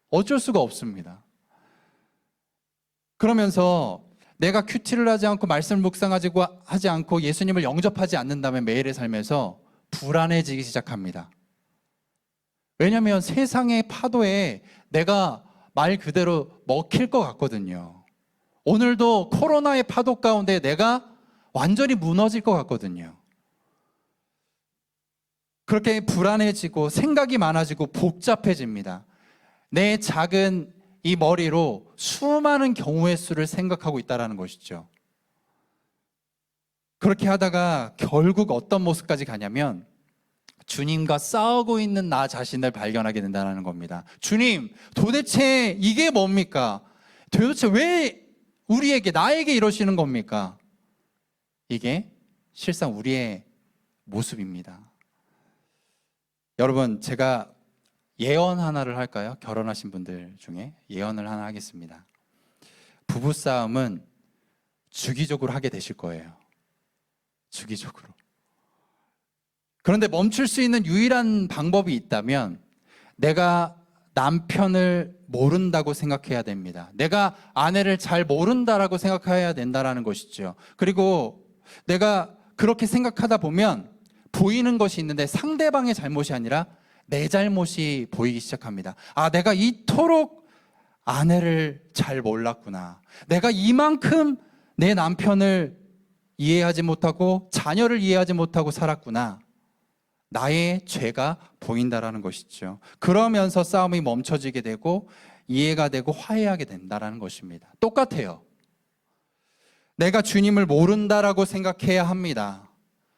[SPEAKER 6] 어쩔 수가 없습니다. 그러면서 내가 큐티를 하지 않고 말씀을 묵상하지 않고 예수님을 영접하지 않는다면 매일의 삶에서 불안해지기 시작합니다. 왜냐하면 세상의 파도에 내가 말 그대로 먹힐 것 같거든요. 오늘도 코로나의 파도 가운데 내가 완전히 무너질 것 같거든요. 그렇게 불안해지고 생각이 많아지고 복잡해집니다. 내 작은 이 머리로 수많은 경우의 수를 생각하고 있다는 것이죠. 그렇게 하다가 결국 어떤 모습까지 가냐면 주님과 싸우고 있는 나 자신을 발견하게 된다는 겁니다. 주님, 도대체 이게 뭡니까? 도대체 왜 우리에게, 나에게 이러시는 겁니까? 이게 실상 우리의 모습입니다. 여러분, 제가 예언 하나를 할까요? 결혼하신 분들 중에 예언을 하나 하겠습니다. 부부싸움은 주기적으로 하게 되실 거예요. 주기적으로. 그런데 멈출 수 있는 유일한 방법이 있다면 내가 남편을 모른다고 생각해야 됩니다. 내가 아내를 잘 모른다라고 생각해야 된다는 것이죠. 그리고 내가 그렇게 생각하다 보면 보이는 것이 있는데 상대방의 잘못이 아니라 내 잘못이 보이기 시작합니다. 아, 내가 이토록 아내를 잘 몰랐구나. 내가 이만큼 내 남편을 이해하지 못하고 자녀를 이해하지 못하고 살았구나. 나의 죄가 보인다라는 것이죠. 그러면서 싸움이 멈춰지게 되고 이해가 되고 화해하게 된다라는 것입니다. 똑같아요. 내가 주님을 모른다라고 생각해야 합니다.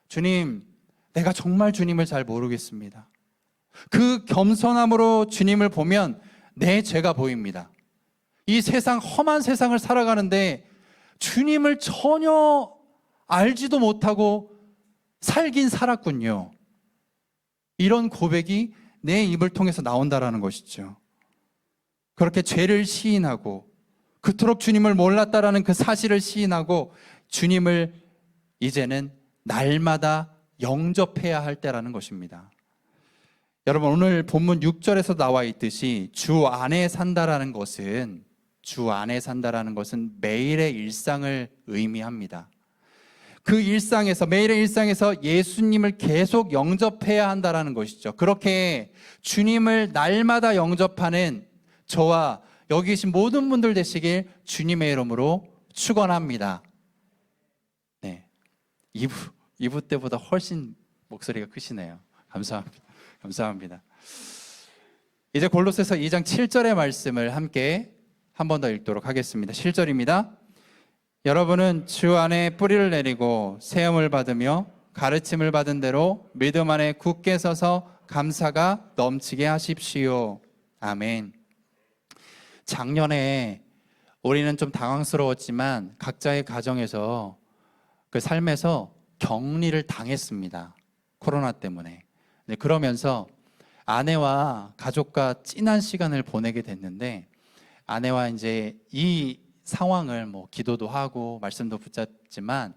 [SPEAKER 6] 주님, 내가 정말 주님을 잘 모르겠습니다. 그 겸손함으로 주님을 보면 내 죄가 보입니다. 이 세상, 험한 세상을 살아가는데 주님을 전혀 알지도 못하고 살긴 살았군요. 이런 고백이 내 입을 통해서 나온다라는 것이죠. 그렇게 죄를 시인하고 그토록 주님을 몰랐다라는 그 사실을 시인하고 주님을 이제는 날마다 영접해야 할 때라는 것입니다. 여러분, 오늘 본문 6절에서 나와 있듯이 주 안에 산다라는 것은 매일의 일상을 의미합니다. 그 일상에서, 매일의 일상에서 예수님을 계속 영접해야 한다라는 것이죠. 그렇게 주님을 날마다 영접하는 저와 여기 계신 모든 분들 되시길 주님의 이름으로 축원합니다. 네, 2부 때보다 훨씬 목소리가 크시네요. 감사합니다. 이제 골로새서 2장 7절의 말씀을 함께 한 번 더 읽도록 하겠습니다. 7절입니다. 여러분은 주 안에 뿌리를 내리고 세움을 받으며 가르침을 받은 대로 믿음 안에 굳게 서서 감사가 넘치게 하십시오. 아멘. 작년에 우리는 좀 당황스러웠지만 각자의 가정에서 그 삶에서 격리를 당했습니다. 코로나 때문에. 네, 그러면서 아내와 가족과 진한 시간을 보내게 됐는데 아내와 이제 이 상황을 기도도 하고 말씀도 붙잡지만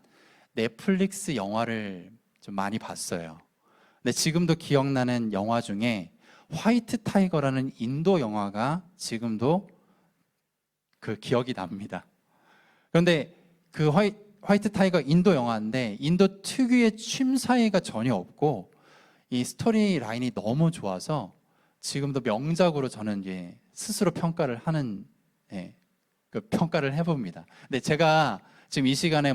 [SPEAKER 6] 넷플릭스 영화를 좀 많이 봤어요. 근데 지금도 기억나는 영화 중에 화이트 타이거라는 인도 영화가 지금도 그 기억이 납니다. 그런데 그 화이트 타이거 인도 영화인데 인도 특유의 취임사회가 전혀 없고 이 스토리 라인이 너무 좋아서 지금도 명작으로 저는 이제 스스로 평가를 하는 그 평가를 해봅니다. 근데 제가 지금 이 시간에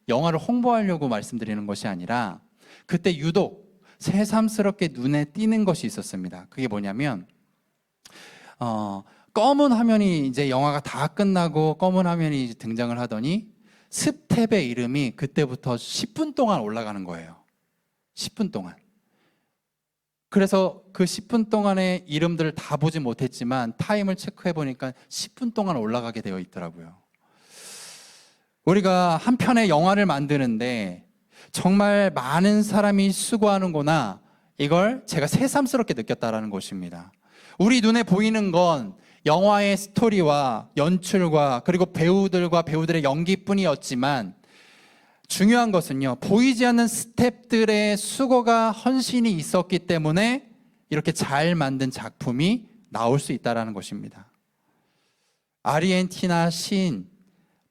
[SPEAKER 6] 영화를 홍보하려고 말씀드리는 것이 아니라 그때 유독 새삼스럽게 눈에 띄는 것이 있었습니다. 그게 뭐냐면 검은 화면이 이제 영화가 다 끝나고 검은 화면이 이제 등장을 하더니 스텝의 이름이 그때부터 10분 동안 올라가는 거예요. 10분 동안. 그래서 그 10분 동안의 이름들을 다 보지 못했지만 타임을 체크해 보니까 10분 동안 올라가게 되어 있더라고요. 우리가 한 편의 영화를 만드는데 정말 많은 사람이 수고하는구나, 이걸 제가 새삼스럽게 느꼈다라는 것입니다. 우리 눈에 보이는 건 영화의 스토리와 연출과 그리고 배우들과 배우들의 연기뿐이었지만 중요한 것은요, 보이지 않는 스태프들의 수고가 헌신이 있었기 때문에 이렇게 잘 만든 작품이 나올 수 있다는 것입니다. 아르헨티나 시인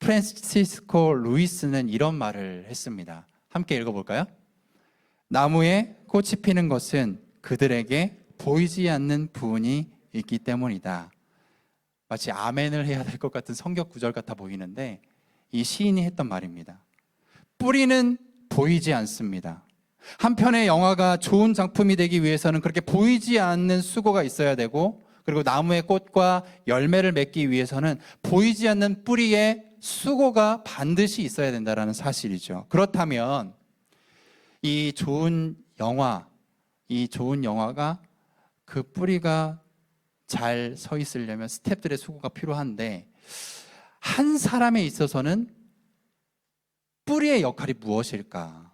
[SPEAKER 6] 프란시스코 루이스는 이런 말을 했습니다. 함께 읽어볼까요? 나무에 꽃이 피는 것은 그들에게 보이지 않는 부분이 있기 때문이다. 마치 아멘을 해야 될 것 같은 성경 구절 같아 보이는데 이 시인이 했던 말입니다. 뿌리는 보이지 않습니다. 한 편의 영화가 좋은 작품이 되기 위해서는 그렇게 보이지 않는 수고가 있어야 되고, 그리고 나무의 꽃과 열매를 맺기 위해서는 보이지 않는 뿌리의 수고가 반드시 있어야 된다는 사실이죠. 그렇다면 이 좋은 영화가 그 뿌리가 잘 서 있으려면 스태프들의 수고가 필요한데, 한 사람에 있어서는 뿌리의 역할이 무엇일까?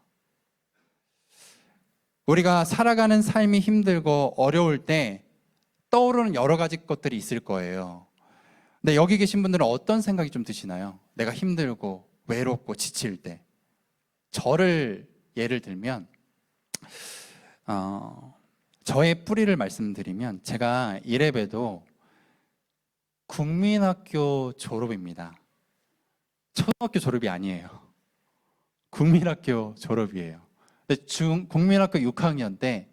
[SPEAKER 6] 우리가 살아가는 삶이 힘들고 어려울 때 떠오르는 여러 가지 것들이 있을 거예요. 근데 여기 계신 분들은 어떤 생각이 좀 드시나요? 내가 힘들고 외롭고 지칠 때. 저를 예를 들면 저의 뿌리를 말씀드리면, 제가 이래봬도 국민학교 졸업입니다. 초등학교 졸업이 아니에요. 국민학교 졸업이에요. 근데 국민학교 6학년 때,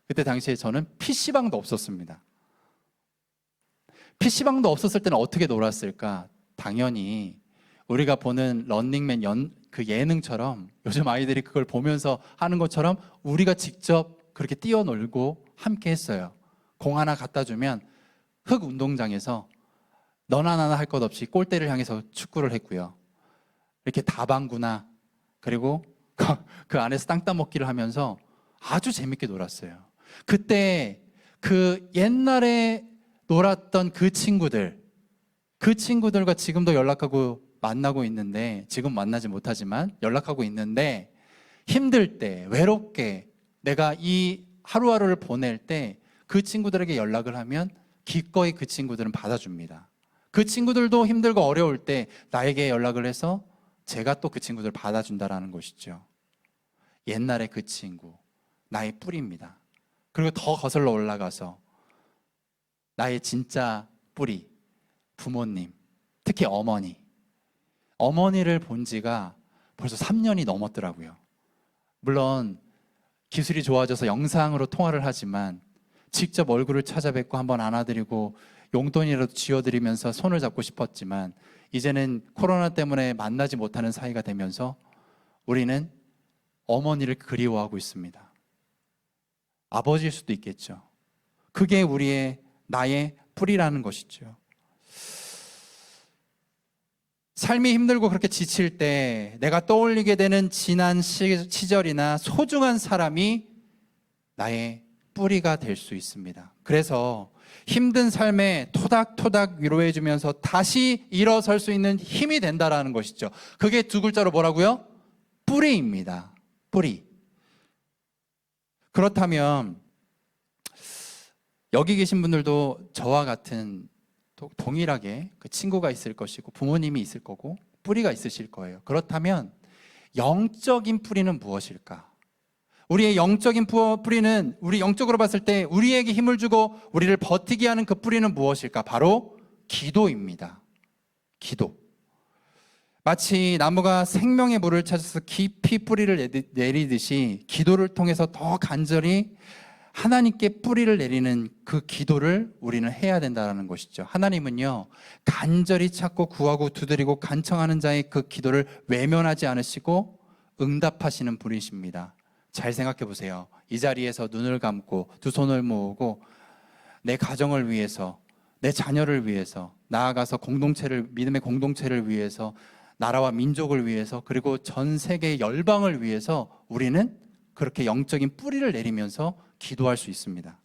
[SPEAKER 6] 그때 당시에 저는 PC방도 없었습니다. PC방도 없었을 때는 어떻게 놀았을까? 당연히 우리가 보는 런닝맨 그 예능처럼, 요즘 아이들이 그걸 보면서 하는 것처럼 우리가 직접 그렇게 뛰어놀고 함께 했어요. 공 하나 갖다 주면 흙 운동장에서 너나 나나 할 것 없이 골대를 향해서 축구를 했고요. 이렇게 다방구나, 그리고 그 안에서 땅 따먹기를 하면서 아주 재밌게 놀았어요. 그때 그 옛날에 놀았던 그 친구들과 지금도 연락하고 만나고 있는데, 지금 만나지 못하지만 연락하고 있는데, 힘들 때, 외롭게 내가 이 하루하루를 보낼 때 그 친구들에게 연락을 하면 기꺼이 그 친구들은 받아줍니다. 그 친구들도 힘들고 어려울 때 나에게 연락을 해서 제가 또 그 친구들을 받아준다라는 것이죠. 옛날에 그 친구, 나의 뿌리입니다. 그리고 더 거슬러 올라가서 나의 진짜 뿌리, 부모님, 특히 어머니를 본 지가 벌써 3년이 넘었더라고요. 물론 기술이 좋아져서 영상으로 통화를 하지만 직접 얼굴을 찾아뵙고 한번 안아드리고 용돈이라도 쥐어드리면서 손을 잡고 싶었지만, 이제는 코로나 때문에 만나지 못하는 사이가 되면서 우리는 어머니를 그리워하고 있습니다. 아버지일 수도 있겠죠. 그게 나의 뿌리라는 것이죠. 삶이 힘들고 그렇게 지칠 때 내가 떠올리게 되는 지난 시절이나 소중한 사람이 나의 뿌리가 될 수 있습니다. 그래서 힘든 삶에 토닥토닥 위로해주면서 다시 일어설 수 있는 힘이 된다라는 것이죠. 그게 두 글자로 뭐라고요? 뿌리입니다. 뿌리. 그렇다면 여기 계신 분들도 저와 같은 동일하게 그 친구가 있을 것이고 부모님이 있을 거고 뿌리가 있으실 거예요. 그렇다면 영적인 뿌리는 무엇일까? 우리의 영적인 뿌리는, 우리 영적으로 봤을 때 우리에게 힘을 주고 우리를 버티게 하는 그 뿌리는 무엇일까? 바로 기도입니다. 기도. 마치 나무가 생명의 물을 찾아서 깊이 뿌리를 내리듯이 기도를 통해서 더 간절히 하나님께 뿌리를 내리는 그 기도를 우리는 해야 된다는 것이죠. 하나님은요, 간절히 찾고 구하고 두드리고 간청하는 자의 그 기도를 외면하지 않으시고 응답하시는 분이십니다. 잘 생각해 보세요. 이 자리에서 눈을 감고 두 손을 모으고 내 가정을 위해서, 내 자녀를 위해서, 나아가서 믿음의 공동체를 위해서, 나라와 민족을 위해서, 그리고 전 세계 열방을 위해서 우리는 그렇게 영적인 뿌리를 내리면서 기도할 수 있습니다.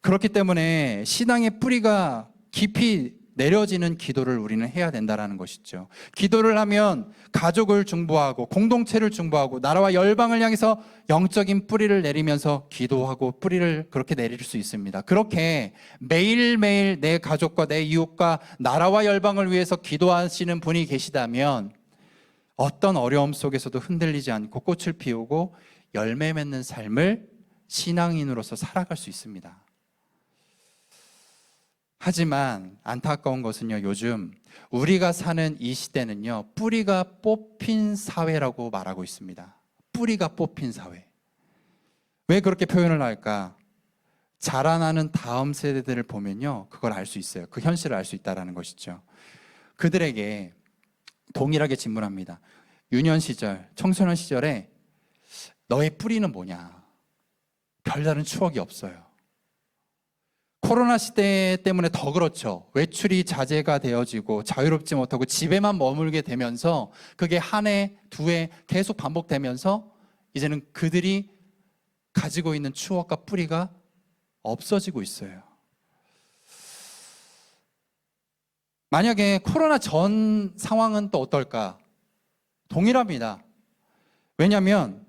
[SPEAKER 6] 그렇기 때문에 신앙의 뿌리가 깊이 내려지는 기도를 우리는 해야 된다는 것이죠. 기도를 하면 가족을 중보하고 공동체를 중보하고 나라와 열방을 향해서 영적인 뿌리를 내리면서 기도하고 뿌리를 그렇게 내릴 수 있습니다. 그렇게 매일매일 내 가족과 내 이웃과 나라와 열방을 위해서 기도하시는 분이 계시다면 어떤 어려움 속에서도 흔들리지 않고 꽃을 피우고 열매 맺는 삶을 신앙인으로서 살아갈 수 있습니다. 하지만 안타까운 것은요, 요즘 우리가 사는 이 시대는요, 뿌리가 뽑힌 사회라고 말하고 있습니다. 뿌리가 뽑힌 사회. 왜 그렇게 표현을 할까? 자라나는 다음 세대들을 보면요, 그걸 알 수 있어요. 그 현실을 알 수 있다는 것이죠. 그들에게 동일하게 질문합니다. 유년 시절, 청소년 시절에 너의 뿌리는 뭐냐? 별다른 추억이 없어요. 코로나 시대 때문에 더 그렇죠. 외출이 자제가 되어지고 자유롭지 못하고 집에만 머물게 되면서 그게 한 해, 두 해 계속 반복되면서 이제는 그들이 가지고 있는 추억과 뿌리가 없어지고 있어요. 만약에 코로나 전 상황은 또 어떨까? 동일합니다. 왜냐하면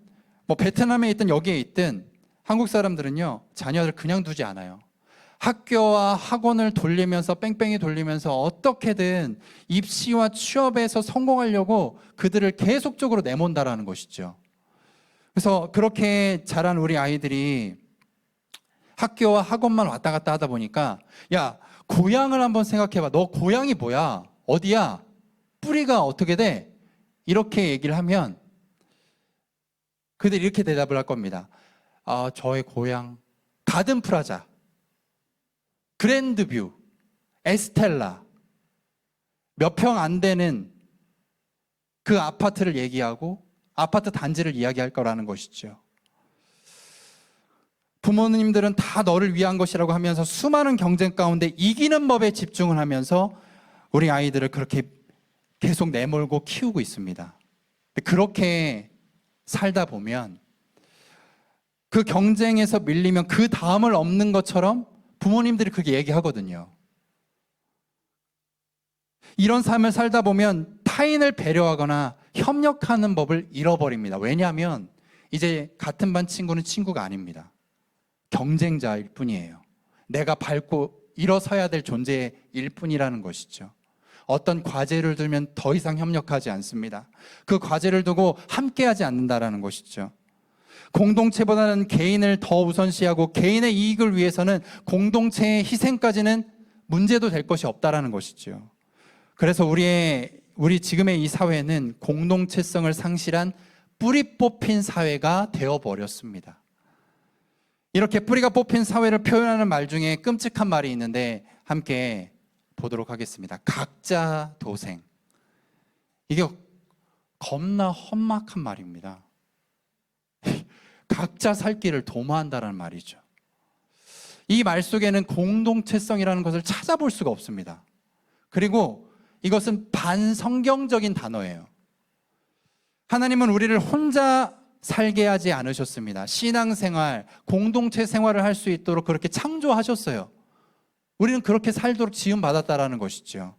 [SPEAKER 6] 뭐 베트남에 있든 여기에 있든 한국 사람들은요, 자녀들 그냥 두지 않아요. 학교와 학원을 돌리면서 뺑뺑이 돌리면서 어떻게든 입시와 취업에서 성공하려고 그들을 계속적으로 내몬다라는 것이죠. 그래서 그렇게 자란 우리 아이들이 학교와 학원만 왔다 갔다 하다 보니까 야, 고향을 한번 생각해봐. 너 고향이 뭐야? 어디야? 뿌리가 어떻게 돼? 이렇게 얘기를 하면 그들이 이렇게 대답을 할 겁니다. 아, 저의 고향 가든 프라자, 그랜드뷰, 에스텔라, 몇 평 안 되는 그 아파트를 얘기하고 아파트 단지를 이야기할 거라는 것이죠. 부모님들은 다 너를 위한 것이라고 하면서 수많은 경쟁 가운데 이기는 법에 집중을 하면서 우리 아이들을 그렇게 계속 내몰고 키우고 있습니다. 그렇게 살다 보면 그 경쟁에서 밀리면 그 다음을 없는 것처럼 부모님들이 그렇게 얘기하거든요. 이런 삶을 살다 보면 타인을 배려하거나 협력하는 법을 잃어버립니다. 왜냐하면 이제 같은 반 친구는 친구가 아닙니다. 경쟁자일 뿐이에요. 내가 밟고 일어서야 될 존재일 뿐이라는 것이죠. 어떤 과제를 들면 더 이상 협력하지 않습니다. 그 과제를 두고 함께하지 않는다라는 것이죠. 공동체보다는 개인을 더 우선시하고 개인의 이익을 위해서는 공동체의 희생까지는 문제도 될 것이 없다라는 것이죠. 그래서 우리 지금의 이 사회는 공동체성을 상실한 뿌리 뽑힌 사회가 되어버렸습니다. 이렇게 뿌리가 뽑힌 사회를 표현하는 말 중에 끔찍한 말이 있는데 함께 보도록 하겠습니다. 각자 도생. 이게 겁나 험악한 말입니다. 각자 살 길을 도모한다는 말이죠. 이 말 속에는 공동체성이라는 것을 찾아볼 수가 없습니다. 그리고 이것은 반성경적인 단어예요. 하나님은 우리를 혼자 살게 하지 않으셨습니다. 신앙생활, 공동체 생활을 할 수 있도록 그렇게 창조하셨어요. 우리는 그렇게 살도록 지음받았다라는 것이죠.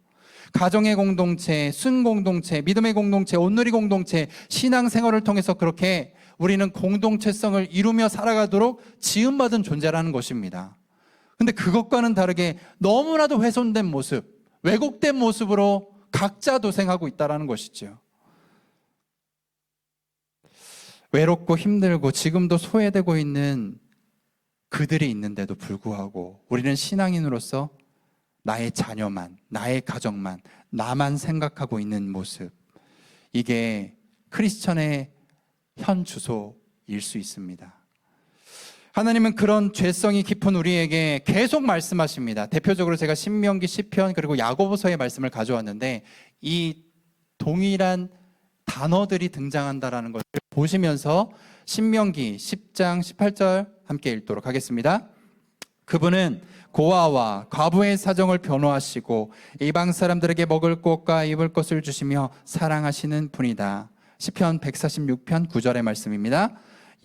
[SPEAKER 6] 가정의 공동체, 순공동체, 믿음의 공동체, 온누리 공동체, 신앙생활을 통해서 그렇게 우리는 공동체성을 이루며 살아가도록 지음받은 존재라는 것입니다. 근데 그것과는 다르게 너무나도 훼손된 모습, 왜곡된 모습으로 각자 도생하고 있다는 것이죠. 외롭고 힘들고 지금도 소외되고 있는 그들이 있는데도 불구하고 우리는 신앙인으로서 나의 자녀만, 나의 가정만, 나만 생각하고 있는 모습, 이게 크리스천의 현 주소일 수 있습니다. 하나님은 그런 죄성이 깊은 우리에게 계속 말씀하십니다. 대표적으로 제가 신명기, 시편 그리고 야고보서의 말씀을 가져왔는데 이 동일한 단어들이 등장한다라는 것을 보시면서 신명기 10장 18절 함께 읽도록 하겠습니다. 그분은 고아와 과부의 사정을 변호하시고 이방 사람들에게 먹을 것과 입을 것을 주시며 사랑하시는 분이다. 시편 146편 9절의 말씀입니다.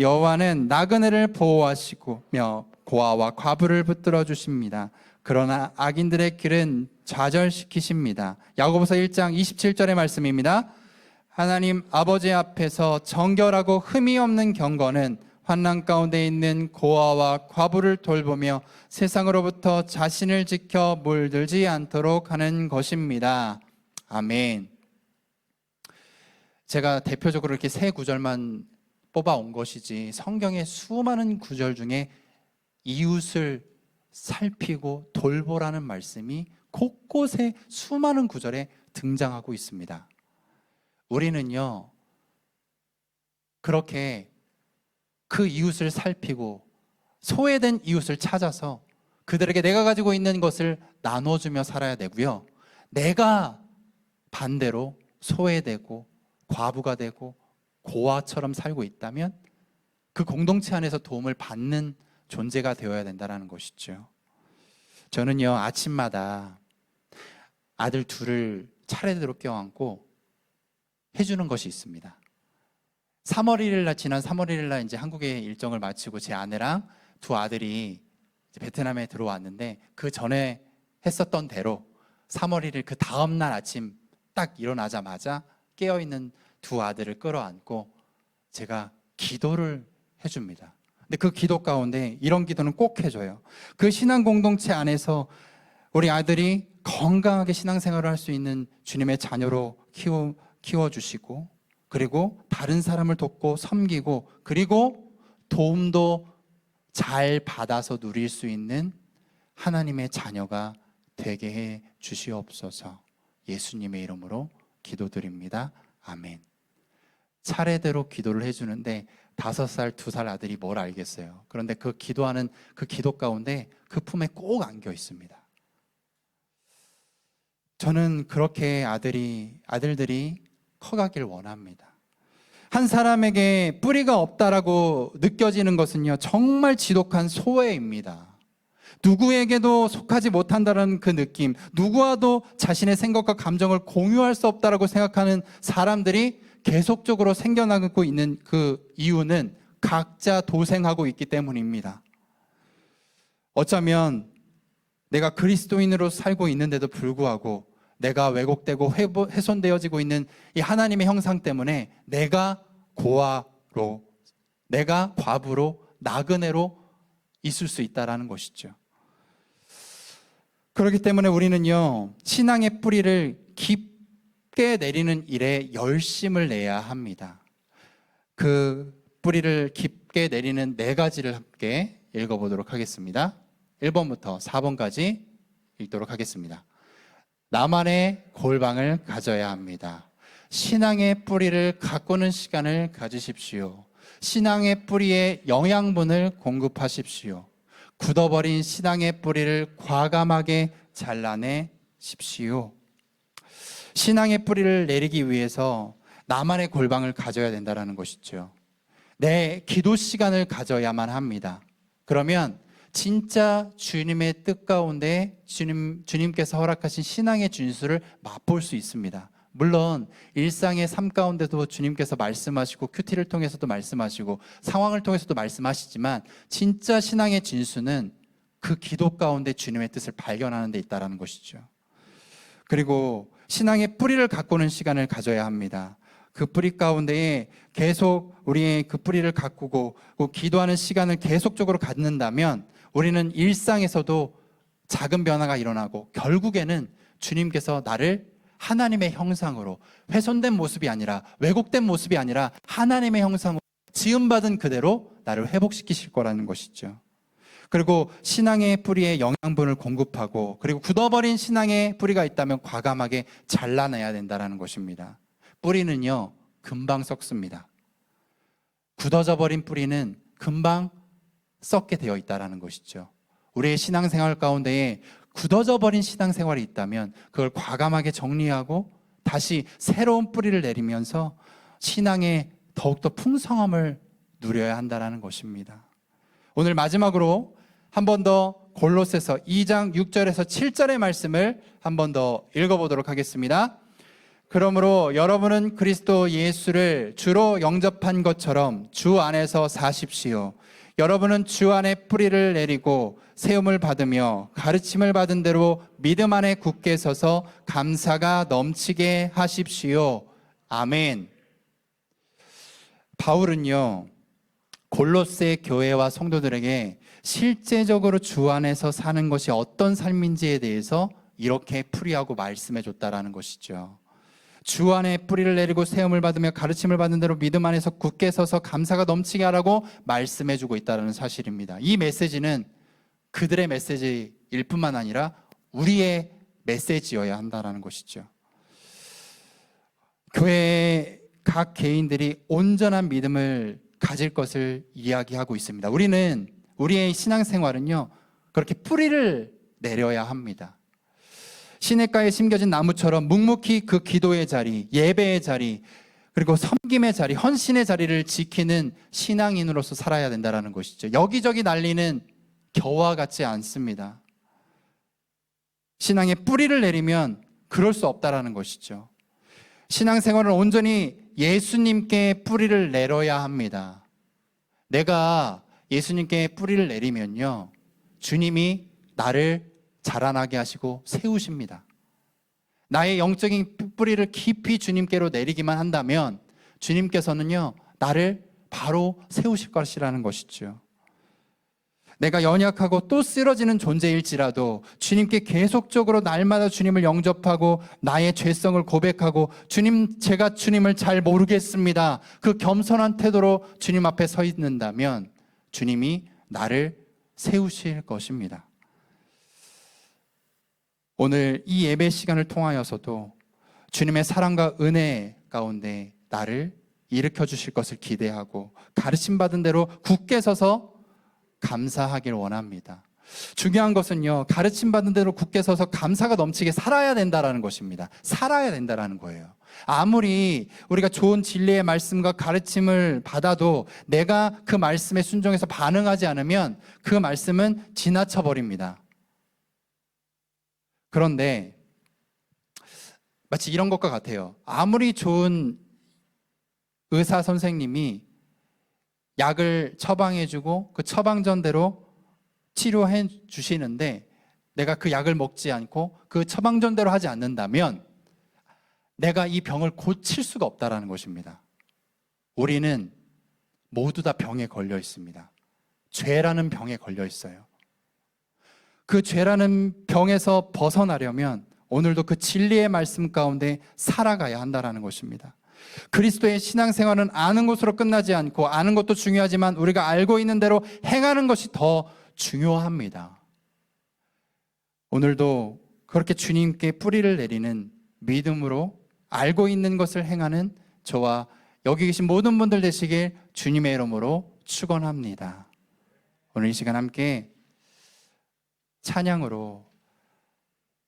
[SPEAKER 6] 여호와는 나그네를 보호하시고며 고아와 과부를 붙들어 주십니다. 그러나 악인들의 길은 좌절시키십니다. 야고보서 1장 27절의 말씀입니다. 하나님 아버지 앞에서 정결하고 흠이 없는 경건은 환난 가운데 있는 고아와 과부를 돌보며 세상으로부터 자신을 지켜 물들지 않도록 하는 것입니다. 아멘. 제가 대표적으로 이렇게 세 구절만 뽑아온 것이지 성경의 수많은 구절 중에 이웃을 살피고 돌보라는 말씀이 곳곳에 수많은 구절에 등장하고 있습니다. 우리는요, 그렇게 그 이웃을 살피고 소외된 이웃을 찾아서 그들에게 내가 가지고 있는 것을 나눠주며 살아야 되고요. 내가 반대로 소외되고 과부가 되고 고아처럼 살고 있다면 그 공동체 안에서 도움을 받는 존재가 되어야 된다는 것이죠. 저는요, 아침마다 아들 둘을 차례대로 껴안고 해주는 것이 있습니다. 3월 1일 날, 지난 3월 1일 날 이제 한국의 일정을 마치고 제 아내랑 두 아들이 베트남에 들어왔는데 그 전에 했었던 대로 3월 1일 그 다음 날 아침 딱 일어나자마자 깨어있는 두 아들을 끌어안고 제가 기도를 해줍니다. 근데 그 기도 가운데 이런 기도는 꼭 해줘요. 그 신앙 공동체 안에서 우리 아들이 건강하게 신앙생활을 할 수 있는 주님의 자녀로 키워주시고, 그리고 다른 사람을 돕고 섬기고, 그리고 도움도 잘 받아서 누릴 수 있는 하나님의 자녀가 되게 해 주시옵소서. 예수님의 이름으로 기도드립니다. 아멘. 차례대로 기도를 해주는데 5살, 2살 아들이 뭘 알겠어요. 그런데 그 기도하는 그 기도 가운데 그 품에 꼭 안겨 있습니다. 저는 그렇게 아들들이 커가길 원합니다. 한 사람에게 뿌리가 없다라고 느껴지는 것은요, 정말 지독한 소외입니다. 누구에게도 속하지 못한다는 그 느낌, 누구와도 자신의 생각과 감정을 공유할 수 없다라고 생각하는 사람들이 계속적으로 생겨나고 있는 그 이유는 각자 도생하고 있기 때문입니다. 어쩌면 내가 그리스도인으로 살고 있는데도 불구하고 내가 왜곡되고 훼손되어지고 있는 이 하나님의 형상 때문에 내가 고아로, 내가 과부로, 나그네로 있을 수 있다는 것이죠. 그렇기 때문에 우리는요, 신앙의 뿌리를 깊게 내리는 일에 열심을 내야 합니다. 그 뿌리를 깊게 내리는 4가지를 함께 읽어보도록 하겠습니다. 1번부터 4번까지 읽도록 하겠습니다. 나만의 골방을 가져야 합니다. 신앙의 뿌리를 가꾸는 시간을 가지십시오. 신앙의 뿌리에 영양분을 공급하십시오. 굳어버린 신앙의 뿌리를 과감하게 잘라내십시오. 신앙의 뿌리를 내리기 위해서 나만의 골방을 가져야 된다는 것이죠. 내 기도 시간을 가져야만 합니다. 그러면 진짜 주님의 뜻 가운데 주님께서 허락하신 신앙의 진수를 맛볼 수 있습니다. 물론 일상의 삶 가운데도 주님께서 말씀하시고 큐티를 통해서도 말씀하시고 상황을 통해서도 말씀하시지만 진짜 신앙의 진수는 그 기도 가운데 주님의 뜻을 발견하는 데 있다는 것이죠. 그리고 신앙의 뿌리를 가꾸는 시간을 가져야 합니다. 그 뿌리 가운데에 계속 우리의 그 뿌리를 가꾸고 기도하는 시간을 계속적으로 갖는다면 우리는 일상에서도 작은 변화가 일어나고 결국에는 주님께서 나를 하나님의 형상으로, 훼손된 모습이 아니라 왜곡된 모습이 아니라 하나님의 형상으로 지음받은 그대로 나를 회복시키실 거라는 것이죠. 그리고 신앙의 뿌리에 영양분을 공급하고, 그리고 굳어버린 신앙의 뿌리가 있다면 과감하게 잘라내야 된다는 것입니다. 뿌리는요, 금방 썩습니다. 굳어져 버린 뿌리는 금방 썩게 되어 있다는 것이죠. 우리의 신앙생활 가운데에 굳어져 버린 신앙생활이 있다면 그걸 과감하게 정리하고 다시 새로운 뿌리를 내리면서 신앙의 더욱더 풍성함을 누려야 한다는 것입니다. 오늘 마지막으로 한 번 더 골로새서 2장 6절에서 7절의 말씀을 한 번 더 읽어보도록 하겠습니다. 그러므로 여러분은 그리스도 예수를 주로 영접한 것처럼 주 안에서 사십시오. 여러분은 주 안에 뿌리를 내리고 세움을 받으며 가르침을 받은 대로 믿음 안에 굳게 서서 감사가 넘치게 하십시오. 아멘. 바울은요, 골로새 교회와 성도들에게 실제적으로 주 안에서 사는 것이 어떤 삶인지에 대해서 이렇게 풀이하고 말씀해 줬다라는 것이죠. 주 안에 뿌리를 내리고 세움을 받으며 가르침을 받는 대로 믿음 안에서 굳게 서서 감사가 넘치게 하라고 말씀해 주고 있다는 사실입니다. 이 메시지는 그들의 메시지일 뿐만 아니라 우리의 메시지여야 한다는 것이죠. 교회의 각 개인들이 온전한 믿음을 가질 것을 이야기하고 있습니다. 우리는 우리의 신앙생활은요, 그렇게 뿌리를 내려야 합니다. 시냇가에 심겨진 나무처럼 묵묵히 그 기도의 자리, 예배의 자리, 그리고 섬김의 자리, 헌신의 자리를 지키는 신앙인으로서 살아야 된다는 것이죠. 여기저기 날리는 겨와 같지 않습니다. 신앙의 뿌리를 내리면 그럴 수 없다라는 것이죠. 신앙생활은 온전히 예수님께 뿌리를 내려야 합니다. 내가 예수님께 뿌리를 내리면요, 주님이 나를 자라나게 하시고 세우십니다. 나의 영적인 뿌리를 깊이 주님께로 내리기만 한다면 주님께서는요, 나를 바로 세우실 것이라는 것이죠. 내가 연약하고 또 쓰러지는 존재일지라도 주님께 계속적으로 날마다 주님을 영접하고 나의 죄성을 고백하고 주님, 제가 주님을 잘 모르겠습니다, 그 겸손한 태도로 주님 앞에 서 있는다면 주님이 나를 세우실 것입니다. 오늘 이 예배 시간을 통하여서도 주님의 사랑과 은혜 가운데 나를 일으켜 주실 것을 기대하고 가르침 받은 대로 굳게 서서 감사하길 원합니다. 중요한 것은요, 가르침 받은 대로 굳게 서서 감사가 넘치게 살아야 된다는 것입니다. 살아야 된다는 거예요. 아무리 우리가 좋은 진리의 말씀과 가르침을 받아도 내가 그 말씀에 순종해서 반응하지 않으면 그 말씀은 지나쳐 버립니다. 그런데 마치 이런 것과 같아요. 아무리 좋은 의사 선생님이 약을 처방해주고 그 처방전대로 치료해 주시는데 내가 그 약을 먹지 않고 그 처방전대로 하지 않는다면 내가 이 병을 고칠 수가 없다는 것입니다. 우리는 모두 다 병에 걸려 있습니다. 죄라는 병에 걸려 있어요. 그 죄라는 병에서 벗어나려면 오늘도 그 진리의 말씀 가운데 살아가야 한다는 것입니다. 그리스도의 신앙생활은 아는 것으로 끝나지 않고, 아는 것도 중요하지만 우리가 알고 있는 대로 행하는 것이 더 중요합니다. 오늘도 그렇게 주님께 뿌리를 내리는 믿음으로 알고 있는 것을 행하는 저와 여기 계신 모든 분들 되시길 주님의 이름으로 축원합니다. 오늘 이 시간 함께 찬양으로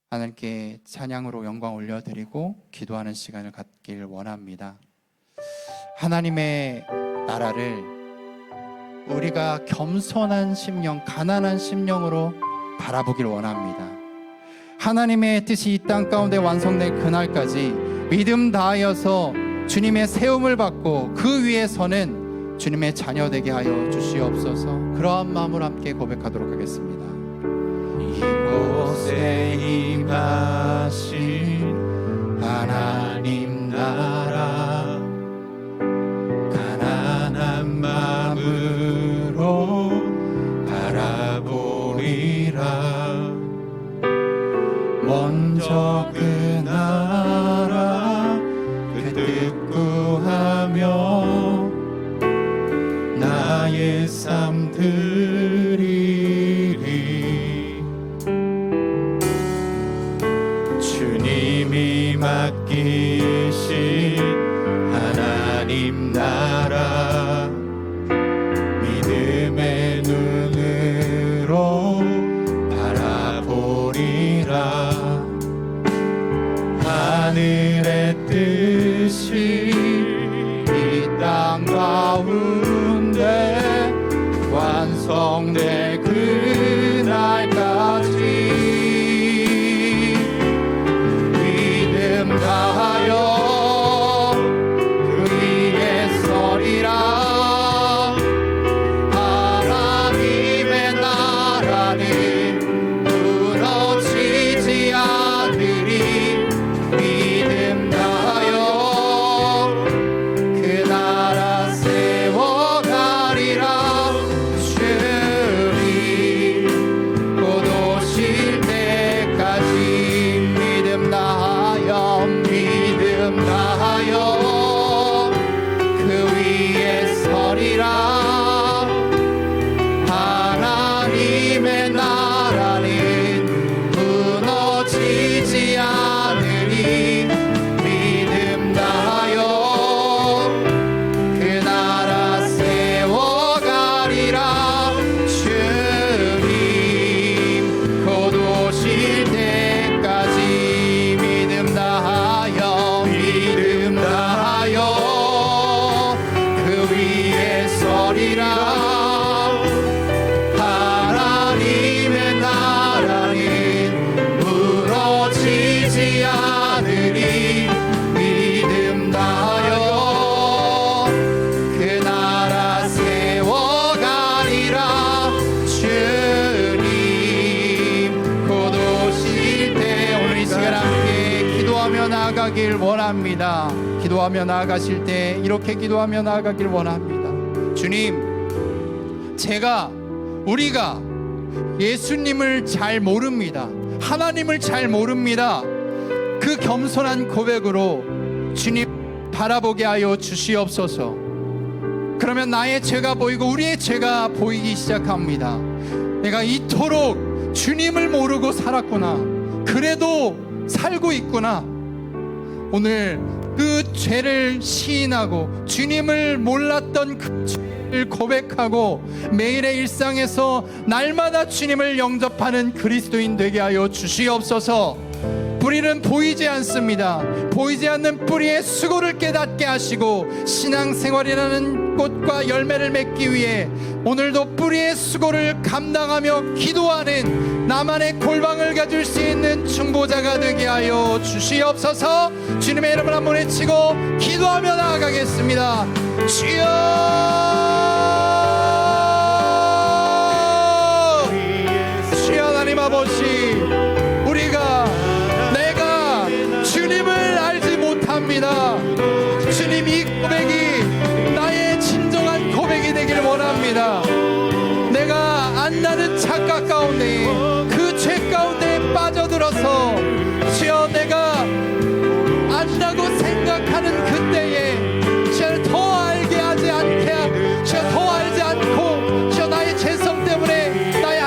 [SPEAKER 6] 하나님께 찬양으로 영광 올려드리고 기도하는 시간을 갖길 원합니다. 하나님의 나라를 우리가 겸손한 심령, 가난한 심령으로 바라보길 원합니다. 하나님의 뜻이 이 땅 가운데 완성될 그날까지 믿음 다하여서 주님의 세움을 받고 그 위에 서는 주님의 자녀 되게 하여 주시옵소서. 그러한 마음으로 함께 고백하도록 하겠습니다.
[SPEAKER 4] 이곳에 임하신 하나님 나라, 가난한 마음으로 바라보리라. 먼저 그 나라 그 뜻 구하며 나의 삶 드리리. 주님이 맡기신 하나님 나라, 믿음의 눈으로 바라보리라. 하늘의 뜻이 이 땅 가운데 완성될 그날까지 믿음 다하여
[SPEAKER 6] 멈추지 않으리 믿음 다하여 그 나라 세워가리라 주님 곧 오실 때까지 믿음 다하여 그 위에 서리라 하나님의 나라는 무너지지 않으리 믿음 다하여 그 나라 세워가리라 주님 곧 오실 때 오늘 이 시간 함께 기도하며 나아가길 원합니다. 기도하며 나아가실 때 이렇게 기도하며 나아가길 원합니다. 주님, 우리가 예수님을 잘 모릅니다. 하나님을 잘 모릅니다. 그 겸손한 고백으로 주님 바라보게 하여 주시옵소서. 그러면 나의 죄가 보이고 우리의 죄가 보이기 시작합니다. 내가 이토록 주님을 모르고 살았구나. 그래도 살고 있구나. 오늘 그 죄를 시인하고 주님을 몰랐던 그 죄를 고백하고 매일의 일상에서 날마다 주님을 영접하는 그리스도인 되게 하여 주시옵소서. 뿌리는 보이지 않습니다. 보이지 않는 뿌리의 수고를 깨닫게 하시고 신앙생활이라는 꽃과 열매를 맺기 위해 오늘도 뿌리의 수고를 감당하며 기도하는 나만의 골방을 가질 수 있는 중보자가 되게 하여 주시옵소서. 주님의 이름을 한번 외치고 기도하며 나아가겠습니다. 주여, 주여 하나님 아버지, 내가 주님을 알지 못합니다. 주님, 이 고백이 나의 진정한 고백이 되길 원합니다. 내가 안다는 착각 가운데 그 죄 가운데 빠져들어서 주여 내가 안다고 생각하는 그때에 주여 더 알게 하지 않게 주여 더 알지 않고 주여 나의 죄성 때문에 나의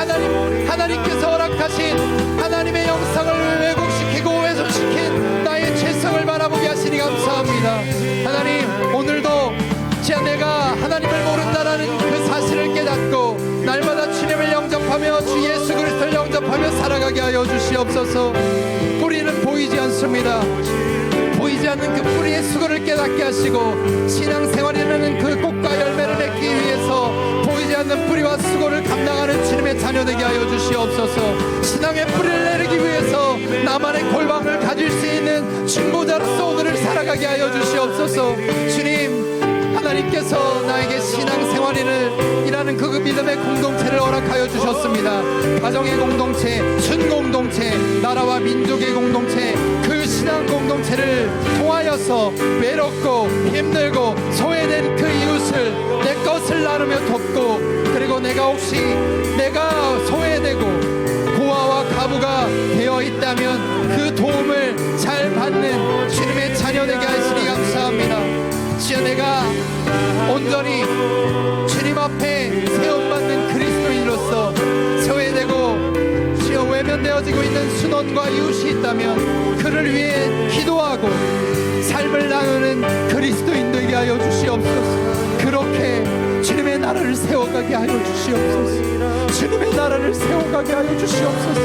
[SPEAKER 6] 하나님께서 허락하신 하나님의 영상을 왜곡시키고 훼손시킨 나의 죄성을 바라보게 하시니 감사합니다. 하나님, 오늘도 진짜 내가 하나님을 모른다라는 그 사실을 깨닫고 날마다 주님을 영접하며 주 예수 그리스도를 영접하며 살아가게 하여 주시옵소서. 뿌리는 보이지 않습니다. 보이지 않는 그 뿌리의 수고를 깨닫게 하시고 신앙생활이라는 그 꽃과 열매를 맺기 위해서 보이지 않는 뿌리와 수고를 감당하는 주님의 자녀 되게 하여 주시옵소서. 신앙의 뿌리를 내리기 위해서 나만의 골방을 가질 수 있는 중보자로서 오늘을 살아가게 하여 주시옵소서. 주님, 하나님께서 나에게 신앙생활이라는 그 믿음의 공동체를 허락하여 주셨습니다. 가정의 공동체, 순공동체, 나라와 민족의 공동체, 그 신앙 공동체를 통하여서 외롭고 힘들고 소외된 그 이웃을 내 것을 나누며 돕고, 그리고 내가 소외되고 고아와 가부가 되어 있다면 그 도움을 잘 받는 주님의 자녀 되게 하시니 감사합니다. 주여, 내가 온전히 주님 앞에 세움받는 그리스도인으로서 소외되고 주여 외면되어지고 있는 순원과 이웃이 있다면 그를 위해 기도하고 삶을 나누는 그리스도인 되게 하여 주시옵소서. 그렇게 주님의 나라를 세워가게 하여 주시옵소서. 주님의 나라를 세워가게 하여 주시옵소서.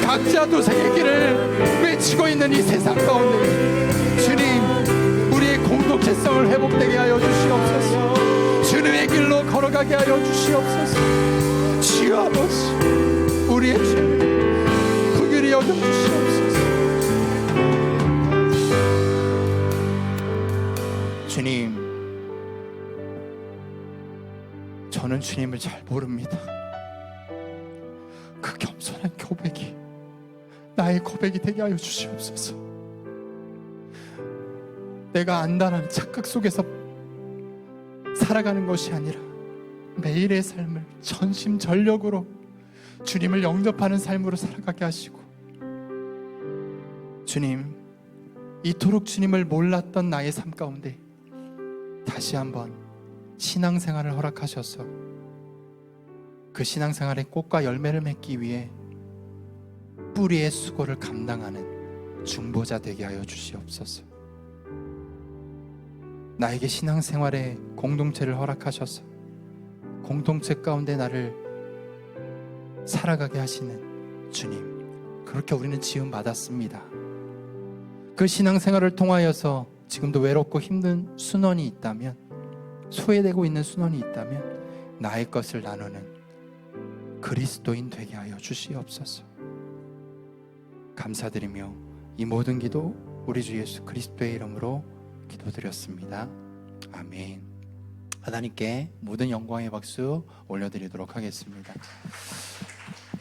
[SPEAKER 6] 각자 도생의 길을 외치고 있는 이 세상 가운데 주님, 우리의 공동체성을 회복되게 하여 주시옵소서. 주님의 길로 걸어가게 하여 주시옵소서. 주여 아버지, 우리의 죄를 긍휼히 여겨 주시옵소서. 주님, 저는 주님을 잘 모릅니다. 그 겸손한 고백이 나의 고백이 되게 하여 주시옵소서. 내가 안다는 착각 속에서 살아가는 것이 아니라 매일의 삶을 전심전력으로 주님을 영접하는 삶으로 살아가게 하시고, 주님, 이토록 주님을 몰랐던 나의 삶 가운데 다시 한번 신앙생활을 허락하셔서 그 신앙생활의 꽃과 열매를 맺기 위해 뿌리의 수고를 감당하는 중보자 되게 하여 주시옵소서. 나에게 신앙생활에 공동체를 허락하셔서 공동체 가운데 나를 살아가게 하시는 주님, 그렇게 우리는 지음 받았습니다. 그 신앙생활을 통하여서 지금도 외롭고 힘든 순원이 있다면, 소외되고 있는 순원이 있다면 나의 것을 나누는 그리스도인 되게 하여 주시옵소서. 감사드리며 이 모든 기도 우리 주 예수 그리스도의 이름으로 기도드렸습니다. 아멘. 하나님께 모든 영광의 박수 올려드리도록 하겠습니다.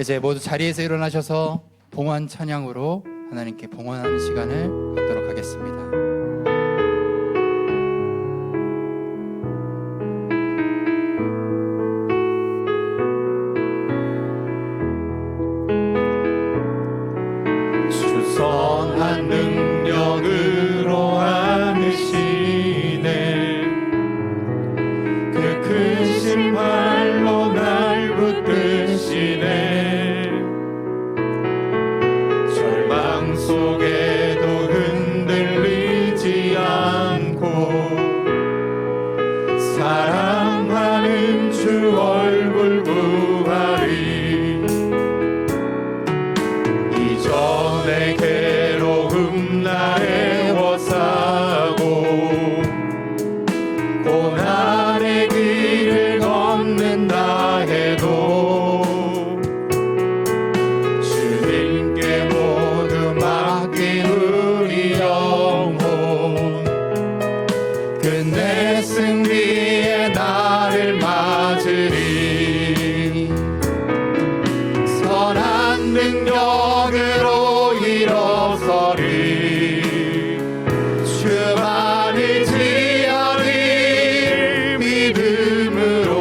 [SPEAKER 6] 이제 모두 자리에서 일어나셔서 봉헌 찬양으로 하나님께 봉헌하는 시간을 갖도록 하겠습니다.
[SPEAKER 4] 선한 능력으로 안으시네 그 크신 발로 날 붙드시네 절망 속에도 흔들리지 않고 사랑하는 주 얼굴 부하리 이전의 괴로움 나 애워싸고 고난의 길을 걷는다 해도 주님께 모두 맡긴 우리 영혼 끝내 승리의 날을 맞으리 선한 능력으로 일어서리 주만을 지어리 믿음으로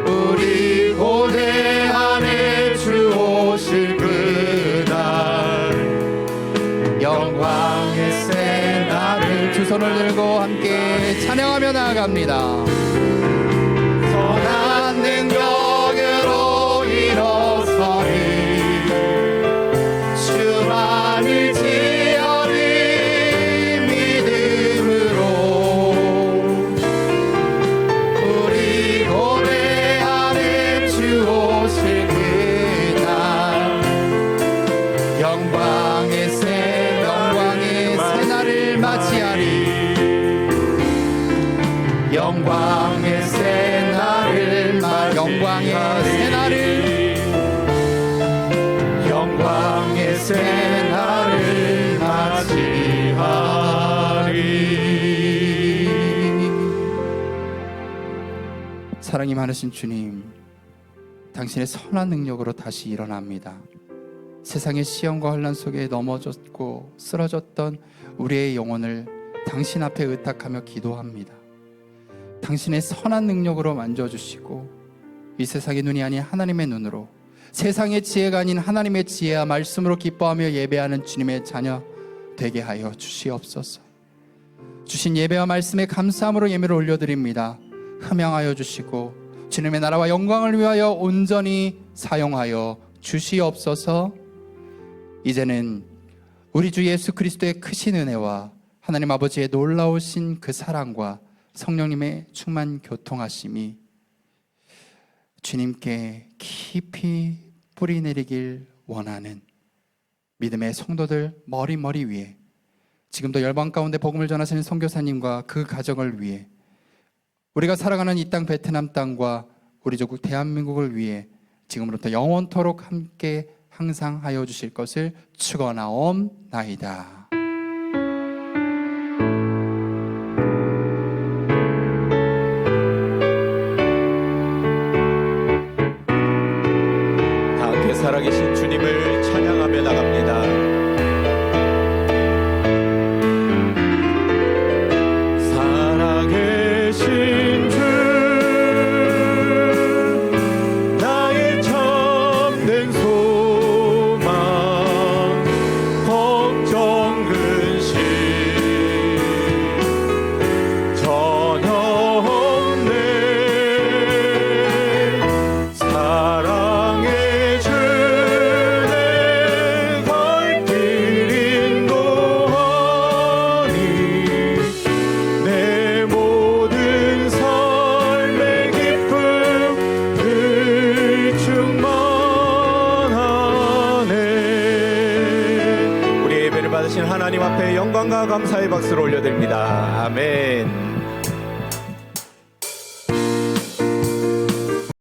[SPEAKER 4] 우리 고대 안에 주 오실 그날 영광의 새 날을
[SPEAKER 6] 두 손을 들고 함께 찬양하며 나아갑니다.
[SPEAKER 4] 선한 능력으로 일어서리 주만을 지어리 믿음으로 우리 고대 안에 주 오실 그날 영광의 새
[SPEAKER 6] 날을 맞이하리.
[SPEAKER 4] 영광의 새 날을
[SPEAKER 6] 영광의 새 날을
[SPEAKER 4] 영광의 새 날을 맞이하리.
[SPEAKER 6] 사랑이 많으신 주님, 당신의 선한 능력으로 다시 일어납니다. 세상의 시험과 혼란 속에 넘어졌고 쓰러졌던 우리의 영혼을 당신 앞에 의탁하며 기도합니다. 당신의 선한 능력으로 만져주시고 이 세상의 눈이 아닌 하나님의 눈으로, 세상의 지혜가 아닌 하나님의 지혜와 말씀으로 기뻐하며 예배하는 주님의 자녀 되게 하여 주시옵소서. 주신 예배와 말씀에 감사함으로 예배를 올려드립니다. 흠양하여 주시고 주님의 나라와 영광을 위하여 온전히 사용하여 주시옵소서. 이제는 우리 주 예수 그리스도의 크신 은혜와 하나님 아버지의 놀라우신 그 사랑과 성령님의 충만 교통하심이 주님께 깊이 뿌리 내리길 원하는 믿음의 성도들 머리 위에, 지금도 열방 가운데 복음을 전하시는 선교사님과 그 가정을 위해, 우리가 살아가는 이 땅 베트남 땅과 우리 조국 대한민국을 위해 지금부터 영원토록 함께 항상 하여 주실 것을 축원하옵나이다.
[SPEAKER 3] 다 함께 살아계신 주님을 찬양하며 나갑니다.
[SPEAKER 4] 살아계신 주 나의 참된 소망 걱정 근심 전혀 없네 사랑의 주내
[SPEAKER 3] 받으신 하나님 앞에 영광과 감사의 박수를 올려드립니다. 아멘.